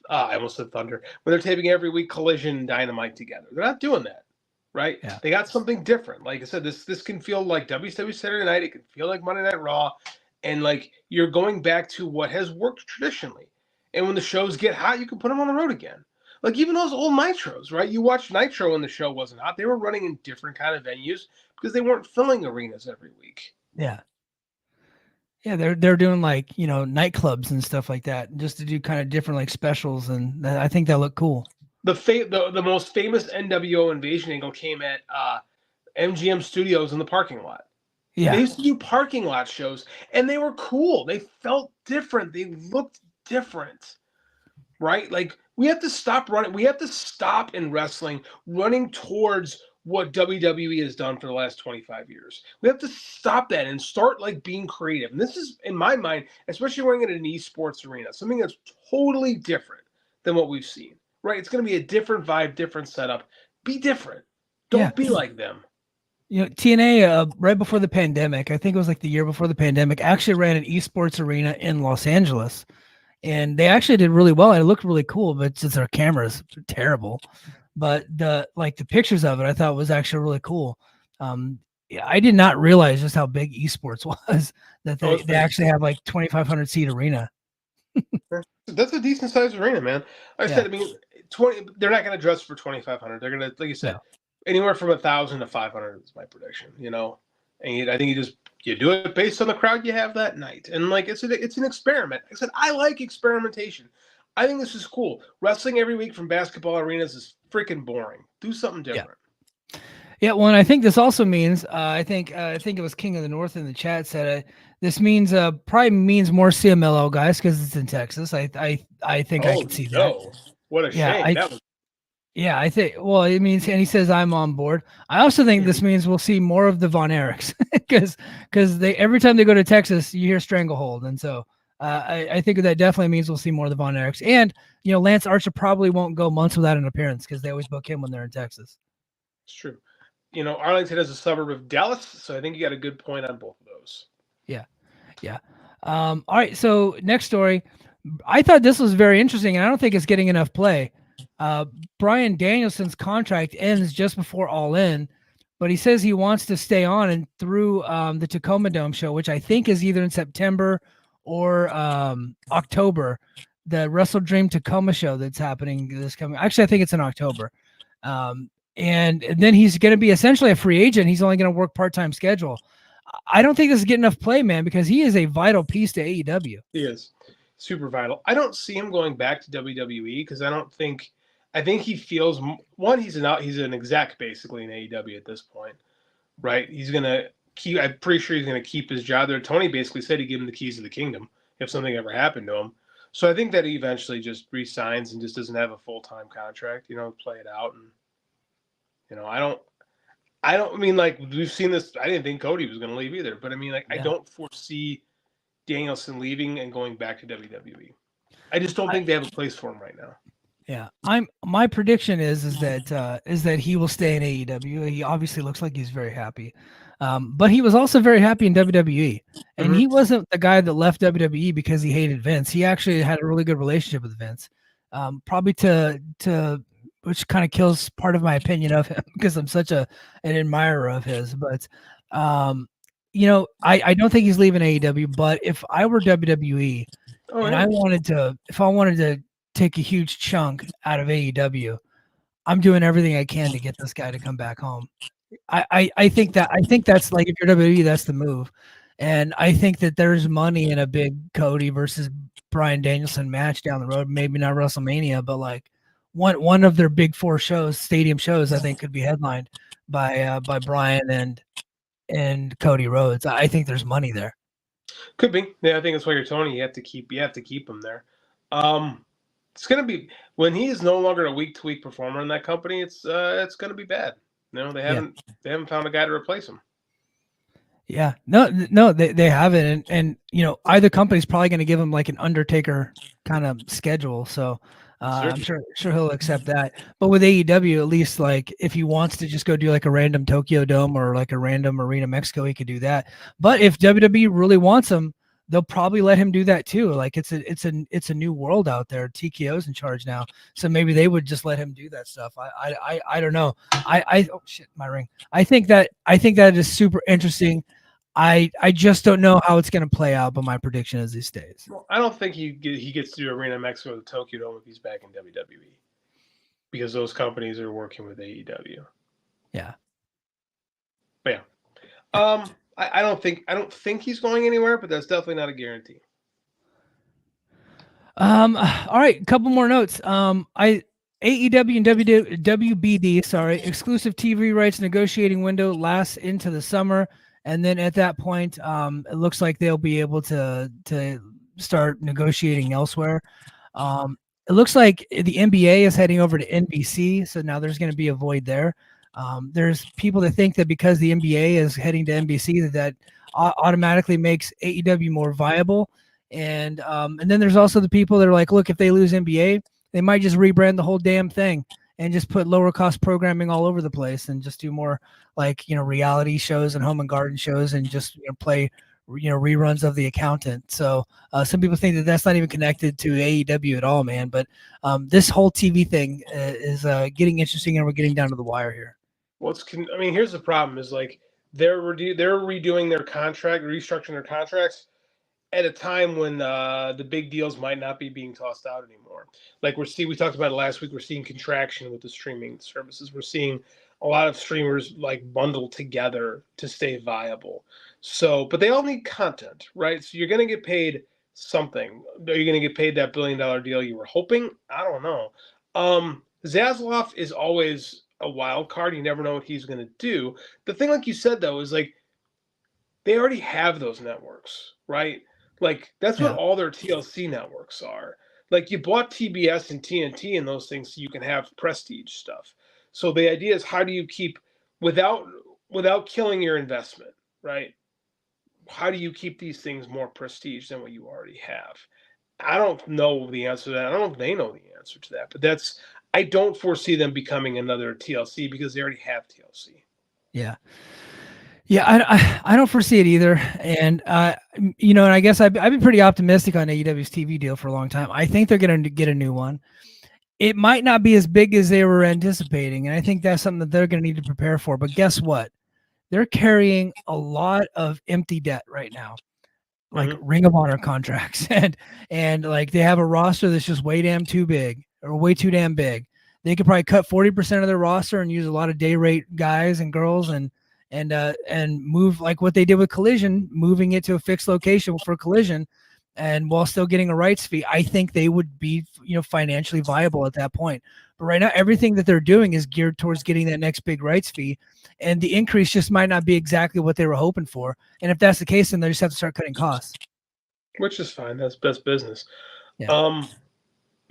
I almost said Thunder. When they're taping every week Collision and Dynamite together. They're not doing that, right? Yeah. They got something different. Like I said, this can feel like WCW Saturday Night. It can feel like Monday Night Raw. And you're going back to what has worked traditionally. And when the shows get hot, you can put them on the road again. Like even those old Nitros, right? You watched Nitro when the show wasn't hot. They were running in different kind of venues because they weren't filling arenas every week. Yeah. Yeah, they're doing nightclubs and stuff like that, just to do kind of different specials, and I think that look cool. The most famous NWO Invasion angle came at MGM Studios in the parking lot. Yeah, they used to do parking lot shows, and they were cool. They felt different. They looked different, right? Like we have to stop running. We have to stop in wrestling running towards what WWE has done for the last 25 years. We have to stop that and start like being creative. And this is, in my mind, especially when in an esports arena, something that's totally different than what we've seen, right? It's going to be a different vibe, different setup. Be different. Don't be like them. You know, TNA, right before the pandemic, I think it was like the year before the pandemic, actually ran an esports arena in Los Angeles. And they actually did really well. It looked really cool, but just their cameras are terrible. But the pictures of it, I thought was actually really cool. I did not realize just how big esports was, that they actually have like 2,500 seat arena. That's a decent sized arena, man. Like I said, I mean, 20. They're not going to dress for 2,500. They're going to, like you said, anywhere from 1,000 to 500 is my prediction. You know, and I think you do it based on the crowd you have that night, and like it's an experiment. Like I said, I like experimentation. I think this is cool. Wrestling every week from basketball arenas is freaking boring. Do something different. Yeah, well, and I think this also means I think it was King of the North in the chat said this means probably means more CMLL guys because it's in Texas. I think I can see that. What a shame. I think. Well, it means, and he says I'm on board. I also think this means we'll see more of the Von Erichs because they every time they go to Texas, you hear Stranglehold, and so. I think that definitely means we'll see more of the Von Erichs. And, you know, Lance Archer probably won't go months without an appearance because they always book him when they're in Texas. It's true. You know, Arlington is a suburb of Dallas, so I think you got a good point on both of those. Yeah. All right, so next story. I thought this was very interesting, and I don't think it's getting enough play. Bryan Danielson's contract ends just before All In, but he says he wants to stay on and through the Tacoma Dome show, which I think is either in September or October, the Wrestle Dream Tacoma show that's happening this coming. Actually, I think it's in October. And then he's going to be essentially a free agent. He's only going to work part-time schedule. I don't think this is getting enough play, man, because he is a vital piece to AEW. He is super vital. I don't see him going back to WWE because I think he feels one. He's an exec basically in AEW at this point, right? I'm pretty sure he's going to keep his job there. Tony basically said he'd give him the keys of the kingdom if something ever happened to him. So I think that he eventually just resigns and just doesn't have a full-time contract, you know, play it out. And, you know, I don't mean, like, we've seen this. I didn't think Cody was going to leave either, but I mean, like, I don't foresee Danielson leaving and going back to WWE. I just don't think they have a place for him right now. Yeah, my prediction is that he will stay in AEW. He obviously looks like he's very happy. But he was also very happy in WWE, and he wasn't the guy that left WWE because he hated Vince. He actually had a really good relationship with Vince, probably to which kind of kills part of my opinion of him because I'm such an admirer of his. But you know, I don't think he's leaving AEW. But if I were WWE I wanted to take a huge chunk out of AEW, I'm doing everything I can to get this guy to come back home. I think that's like, if you're WWE, that's the move. And I think that there's money in a big Cody versus Bryan Danielson match down the road. Maybe not WrestleMania, but like one of their big four shows, stadium shows, I think could be headlined by Bryan and Cody Rhodes. I think there's money there. Could be. Yeah, I think that's why you're Tony. You have to keep him there. It's gonna be, when he is no longer a week-to-week performer in that company, it's gonna be bad. No, they haven't found a guy to replace him. Yeah, no, they haven't, and you know, either company's probably going to give him like an Undertaker kind of schedule. So I'm sure he'll accept that. But with AEW, at least, like, if he wants to just go do like a random Tokyo Dome or like a random Arena Mexico, he could do that. But if WWE really wants him, they'll probably let him do that too. Like, it's a new world out there. TKO's in charge now, so maybe they would just let him do that stuff. I don't know. Oh shit, my ring. I think that is super interesting. I just don't know how it's going to play out, but my prediction is he stays. Well, I don't think he gets to do Arena Mexico or the Tokyo Dome if he's back in WWE, because those companies are working with AEW. Yeah. But yeah. I don't think he's going anywhere, but that's definitely not a guarantee. All right, a couple more notes. AEW and WBD, exclusive TV rights negotiating window lasts into the summer, and then at that point, it looks like they'll be able to start negotiating elsewhere. It looks like the NBA is heading over to NBC, so now there's going to be a void there. There's people that think that because the NBA is heading to NBC that automatically makes AEW more viable. And then there's also the people that are like, look, if they lose NBA, they might just rebrand the whole damn thing and just put lower cost programming all over the place and just do more like, reality shows and home and garden shows and just play, reruns of The Accountant. So some people think that that's not even connected to AEW at all, man. But this whole TV thing is getting interesting, and we're getting down to the wire here. Here's the problem: is like they're redoing their contract, restructuring their contracts at a time when the big deals might not be being tossed out anymore. Like we talked about it last week. We're seeing contraction with the streaming services. We're seeing a lot of streamers like bundle together to stay viable. So, but they all need content, right? So you're going to get paid something. Are you going to get paid that $1 billion deal you were hoping? I don't know. Zaslav is always a wild card. You never know what he's going to do. The thing, like you said, though, is like they already have those networks, right? Like that's what all their TLC networks are. Like you bought TBS and TNT and those things so you can have prestige stuff. So the idea is, how do you keep without killing your investment, right? How do you keep these things more prestige than what you already have? I don't know the answer to that. I don't know if they know the answer to that, but I don't foresee them becoming another TLC because they already have TLC. Yeah. Yeah, I don't foresee it either. And, and I guess I've been pretty optimistic on AEW's TV deal for a long time. I think they're going to get a new one. It might not be as big as they were anticipating, and I think that's something that they're going to need to prepare for. But guess what? They're carrying a lot of empty debt right now, like Ring of Honor contracts, and like they have a roster that's just way damn too big or way too damn big. They could probably cut 40% of their roster and use a lot of day rate guys and girls and move like what they did with Collision, moving it to a fixed location for Collision, and while still getting a rights fee. I think they would be, financially viable at that point. But right now, everything that they're doing is geared towards getting that next big rights fee, and the increase just might not be exactly what they were hoping for. And if that's the case, then they just have to start cutting costs. Which is fine. That's best business. Yeah.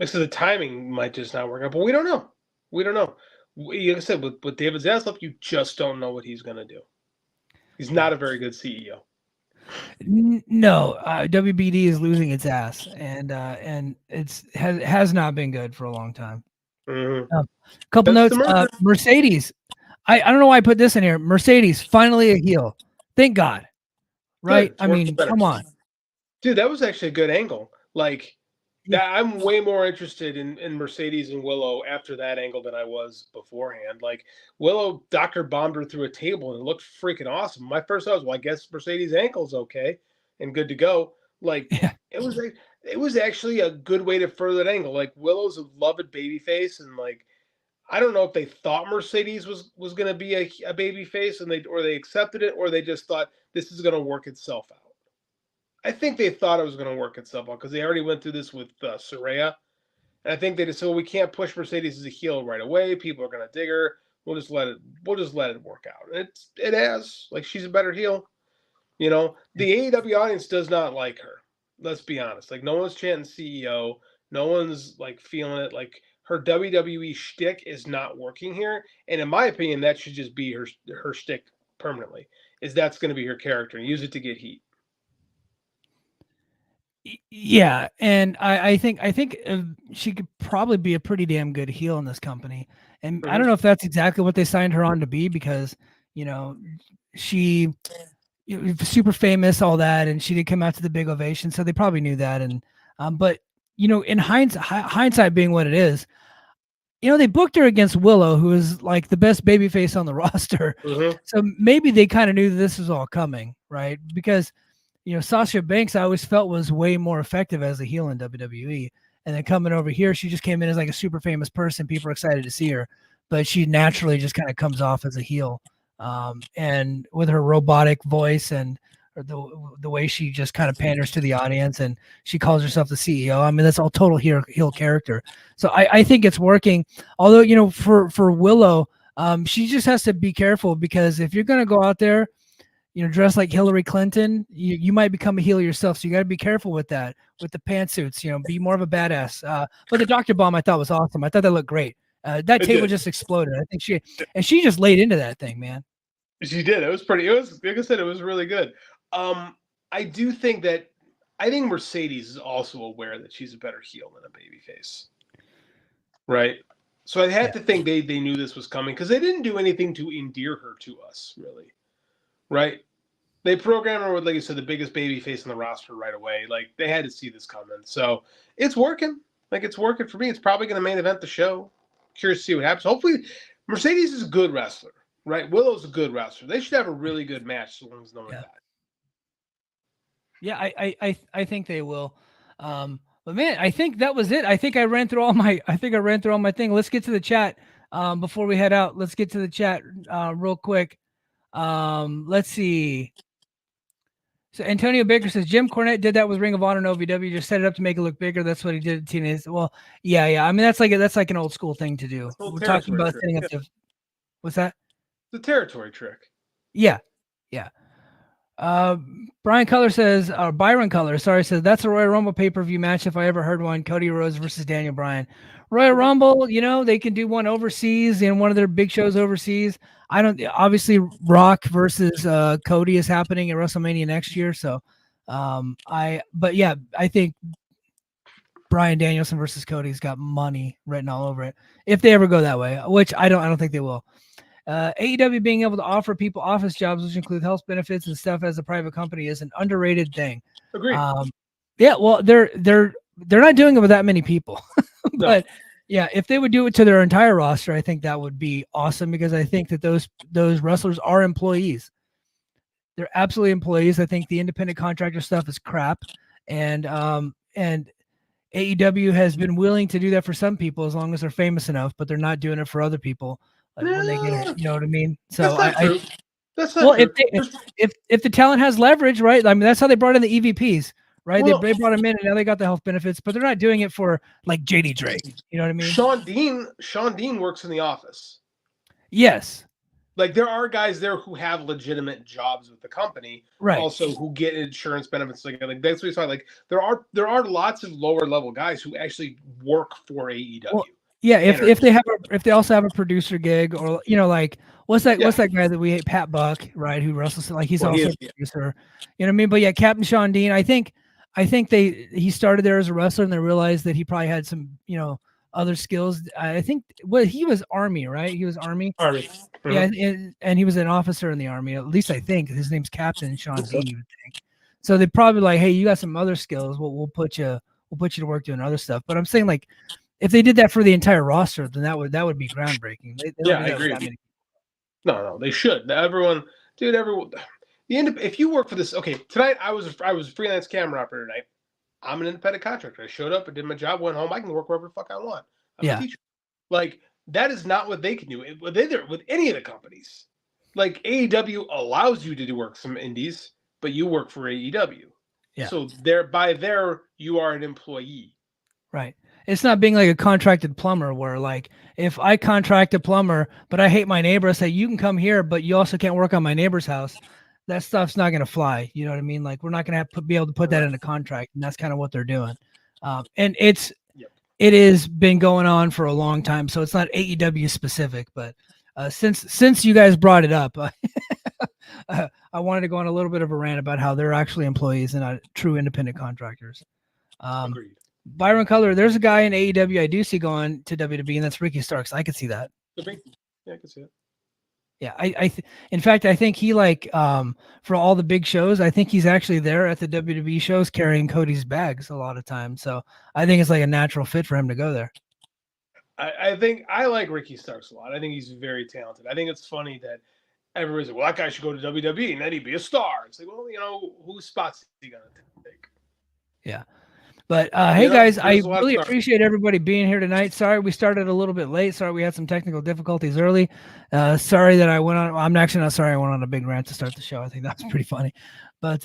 So the timing might just not work out, but we don't know. Like I said, with David Zaslav, you just don't know what he's going to do. He's not a very good CEO. No, WBD is losing its ass, and has not been good for a long time. Couple notes. Mercedes. I don't know why I put this in here. Mercedes finally a heel. Thank God. Right? I mean, come on, dude. That was actually a good angle. Like. Yeah, I'm way more interested in Mercedes and Willow after that angle than I was beforehand. Like Willow, Dr. bombed her through a table and it looked freaking awesome. My first thought was, well, I guess Mercedes' ankle's okay and good to go. Like it was actually a good way to further that angle. Like Willow's a loved babyface, and like I don't know if they thought Mercedes was going to be a babyface and they accepted it, or they just thought this is going to work itself out. I think they thought it was going to work itself out because they already went through this with Saraya. And I think they just said, well, we can't push Mercedes as a heel right away. People are going to dig her. We'll just let it work out. And it has. Like, she's a better heel. The AEW audience does not like her. Let's be honest. Like, no one's chanting CEO. No one's like feeling it. Like, her WWE shtick is not working here. And in my opinion, that should just be her shtick permanently. That's going to be her character, and use it to get heat. Yeah, and I think she could probably be a pretty damn good heel in this company. And I don't know if that's exactly what they signed her on to be, because she super famous, all that, and she did come out to the big ovation, so they probably knew that. And but in hindsight being what it is, they booked her against Willow, who is like the best babyface on the roster. So maybe they kind of knew that this was all coming, right? Because Sasha Banks, I always felt, was way more effective as a heel in WWE. And then coming over here, she just came in as like a super famous person. People are excited to see her, but she naturally just kind of comes off as a heel. And with her robotic voice and the way she just kind of panders to the audience, and she calls herself the CEO. I mean, that's all total heel character. So I think it's working. Although, for Willow, she just has to be careful, because if you're going to go out there, dress like Hillary Clinton, you might become a heel yourself. So you got to be careful with that, with the pantsuits, be more of a badass. But the Dr. Bomb I thought was awesome. I thought that looked great. That table just exploded. I think she just laid into that thing, man. She did. It was like I said, it was really good. I think Mercedes is also aware that she's a better heel than a babyface. Right. So I had to think they knew this was coming because they didn't do anything to endear her to us, really. Right. They programmed her with, like you said, the biggest babyface on the roster right away. Like, they had to see this coming. So it's working. Like, it's working for me. It's probably going to main event the show. Curious to see what happens. Hopefully, Mercedes is a good wrestler, right? Willow's a good wrestler. They should have a really good match so long as knowing that. Yeah, I think they will. But man, I think that was it. I think I ran through all my thing. Let's get to the chat before we head out. Let's get to the chat real quick. Let's see. So Antonio Baker says Jim Cornette did that with Ring of Honor and OVW, just set it up to make it look bigger. That's what he did at TNA. Well, yeah. I mean, that's like an old school thing to do. We're talking about setting up the. What's that? The territory trick. Yeah. Byron Color says that's a Royal Rumble pay-per-view match if I ever heard one. Cody Rhodes versus Daniel Bryan. Royal Rumble, they can do one overseas in one of their big shows overseas. Obviously Rock versus Cody is happening at WrestleMania next year. So I think Bryan Danielson versus Cody's got money written all over it. If they ever go that way, which I don't think they will. AEW being able to offer people office jobs, which include health benefits and stuff as a private company, is an underrated thing. Agreed. Yeah, well, they're not doing it with that many people, but yeah, if they would do it to their entire roster, I think that would be awesome because I think that those wrestlers are employees. They're absolutely employees. I think the independent contractor stuff is crap, and AEW has been willing to do that for some people as long as they're famous enough, but they're not doing it for other people. Like when they get it, you know what I mean? So that's not true. If the talent has leverage, right? I mean, that's how they brought in the EVPs, right? Well, they brought them in and now they got the health benefits, but they're not doing it for like JD Drake. You know what I mean? Sean Dean works in the office. Yes. Like there are guys there who have legitimate jobs with the company, right? Also who get insurance benefits. Like that's what he's talking. Like there are lots of lower level guys who actually work for AEW. Well, yeah, if they also have a producer gig or like what's that guy that we hate, Pat Buck, right? Who wrestles like he's also a producer. You know what I mean? But yeah, Captain Sean Dean, I think he started there as a wrestler and they realized that he probably had some, other skills. I think he was Army, right? He was Army. Mm-hmm. Yeah, and he was an officer in the Army. At least I think his name's Captain Sean Dean, you would think. So they probably like, hey, you got some other skills. We'll put you to work doing other stuff. But I'm saying like, if they did that for the entire roster, then that would be groundbreaking. I agree. No, they should. Everyone. If you work for this, okay. Tonight I was a freelance camera operator tonight. I'm an independent contractor. I showed up, I did my job, went home. I can work wherever the fuck I want. I'm a teacher. Like that is not what they can do with any of the companies. Like AEW allows you to work some indies, but you work for AEW. Yeah. So you are an employee. Right. It's not being like a contracted plumber where like if I contract a plumber, but I hate my neighbor, I say you can come here, but you also can't work on my neighbor's house. That stuff's not going to fly. You know what I mean? Like we're not going to be able to put that in a contract, and that's kind of what they're doing. And it has been going on for a long time, so it's not AEW specific. But since you guys brought it up, I wanted to go on a little bit of a rant about how they're actually employees and not true independent contractors. Agreed. Byron Color, there's a guy in AEW I do see going to WWE, and that's Ricky Starks. I could see that. Yeah, I could see it. Yeah, in fact, I think he for all the big shows, I think he's actually there at the WWE shows carrying Cody's bags a lot of times. So I think it's like a natural fit for him to go there. I think I like Ricky Starks a lot. I think he's very talented. I think it's funny that everybody's like, well, that guy should go to WWE and then he'd be a star. It's like, well, whose spot's he going to take? Yeah. But hey, guys, I really appreciate everybody being here tonight. Sorry we started a little bit late. Sorry we had some technical difficulties early. Sorry that I went on. I'm actually not sorry I went on a big rant to start the show. I think that was pretty funny. But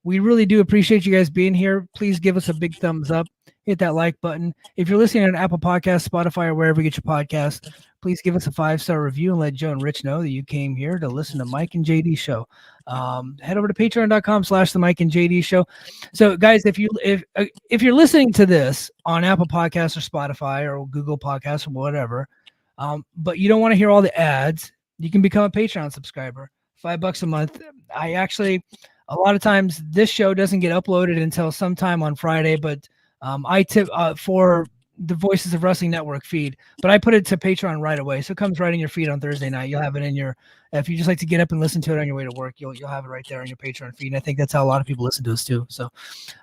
we really do appreciate you guys being here. Please give us a big thumbs up. Hit that like button. If you're listening on Apple Podcasts, Spotify, or wherever you get your podcast, please give us a 5-star review and let Joe and Rich know that you came here to listen to Mike and JD show. Head over to patreon.com/the Mike and JD show. So guys, if you're listening to this on Apple Podcasts or Spotify or Google Podcasts or whatever, But you don't want to hear all the ads. You can become a Patreon subscriber, $5 a month. A lot of times this show doesn't get uploaded until sometime on Friday, but I tip for the Voices of Wrestling Network feed, but I put it to Patreon right away. So it comes right in your feed on Thursday night. You'll have it in your, if you just like to get up and listen to it on your way to work, you'll have it right there on your Patreon feed. And I think that's how a lot of people listen to us too. So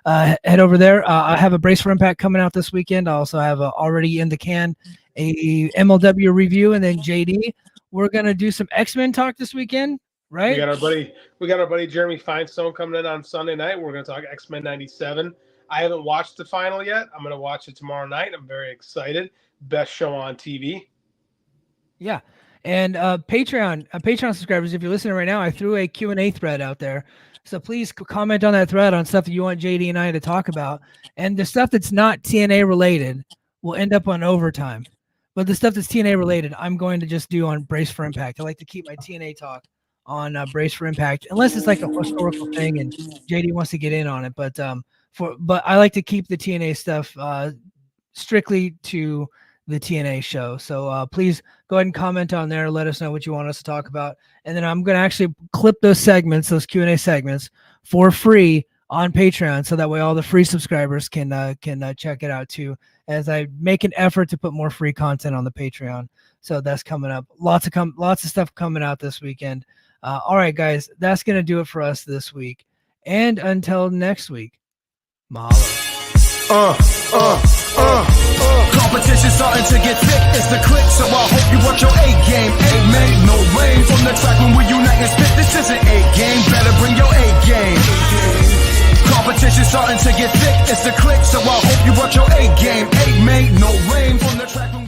head over there. I have a Brace for Impact coming out this weekend. I also have already in the can a MLW review, and then JD, we're going to do some X-Men talk this weekend. Right. We got our buddy Jeremy Feinstone coming in on Sunday night. We're going to talk X-Men 97. I haven't watched the final yet. I'm going to watch it tomorrow night. I'm very excited. Best show on TV. Yeah. And Patreon subscribers, if you're listening right now, I threw a Q&A thread out there. So please comment on that thread on stuff that you want JD and I to talk about. And the stuff that's not TNA related will end up on overtime. But the stuff that's TNA related, I'm going to just do on Brace for Impact. I like to keep my TNA talk on Brace for Impact, unless it's like a historical thing and JD wants to get in on it. But I like to keep the TNA stuff strictly to the TNA show. So please go ahead and comment on there. Let us know what you want us to talk about. And then I'm going to actually clip those segments, those Q&A segments, for free on Patreon. So that way all the free subscribers can check it out too, as I make an effort to put more free content on the Patreon. So that's coming up. Lots of stuff coming out this weekend. All right, guys, that's going to do it for us this week. And until next week, mahalo. Competition starting to get thick, it's the click, so I hope you watch your A-game. Make no rain from the track when we unite and spit. This isn't A-game, better bring your A-game. Competition starting to get thick, it's the click, so I hope you watch your A-game. Make no rain from the track when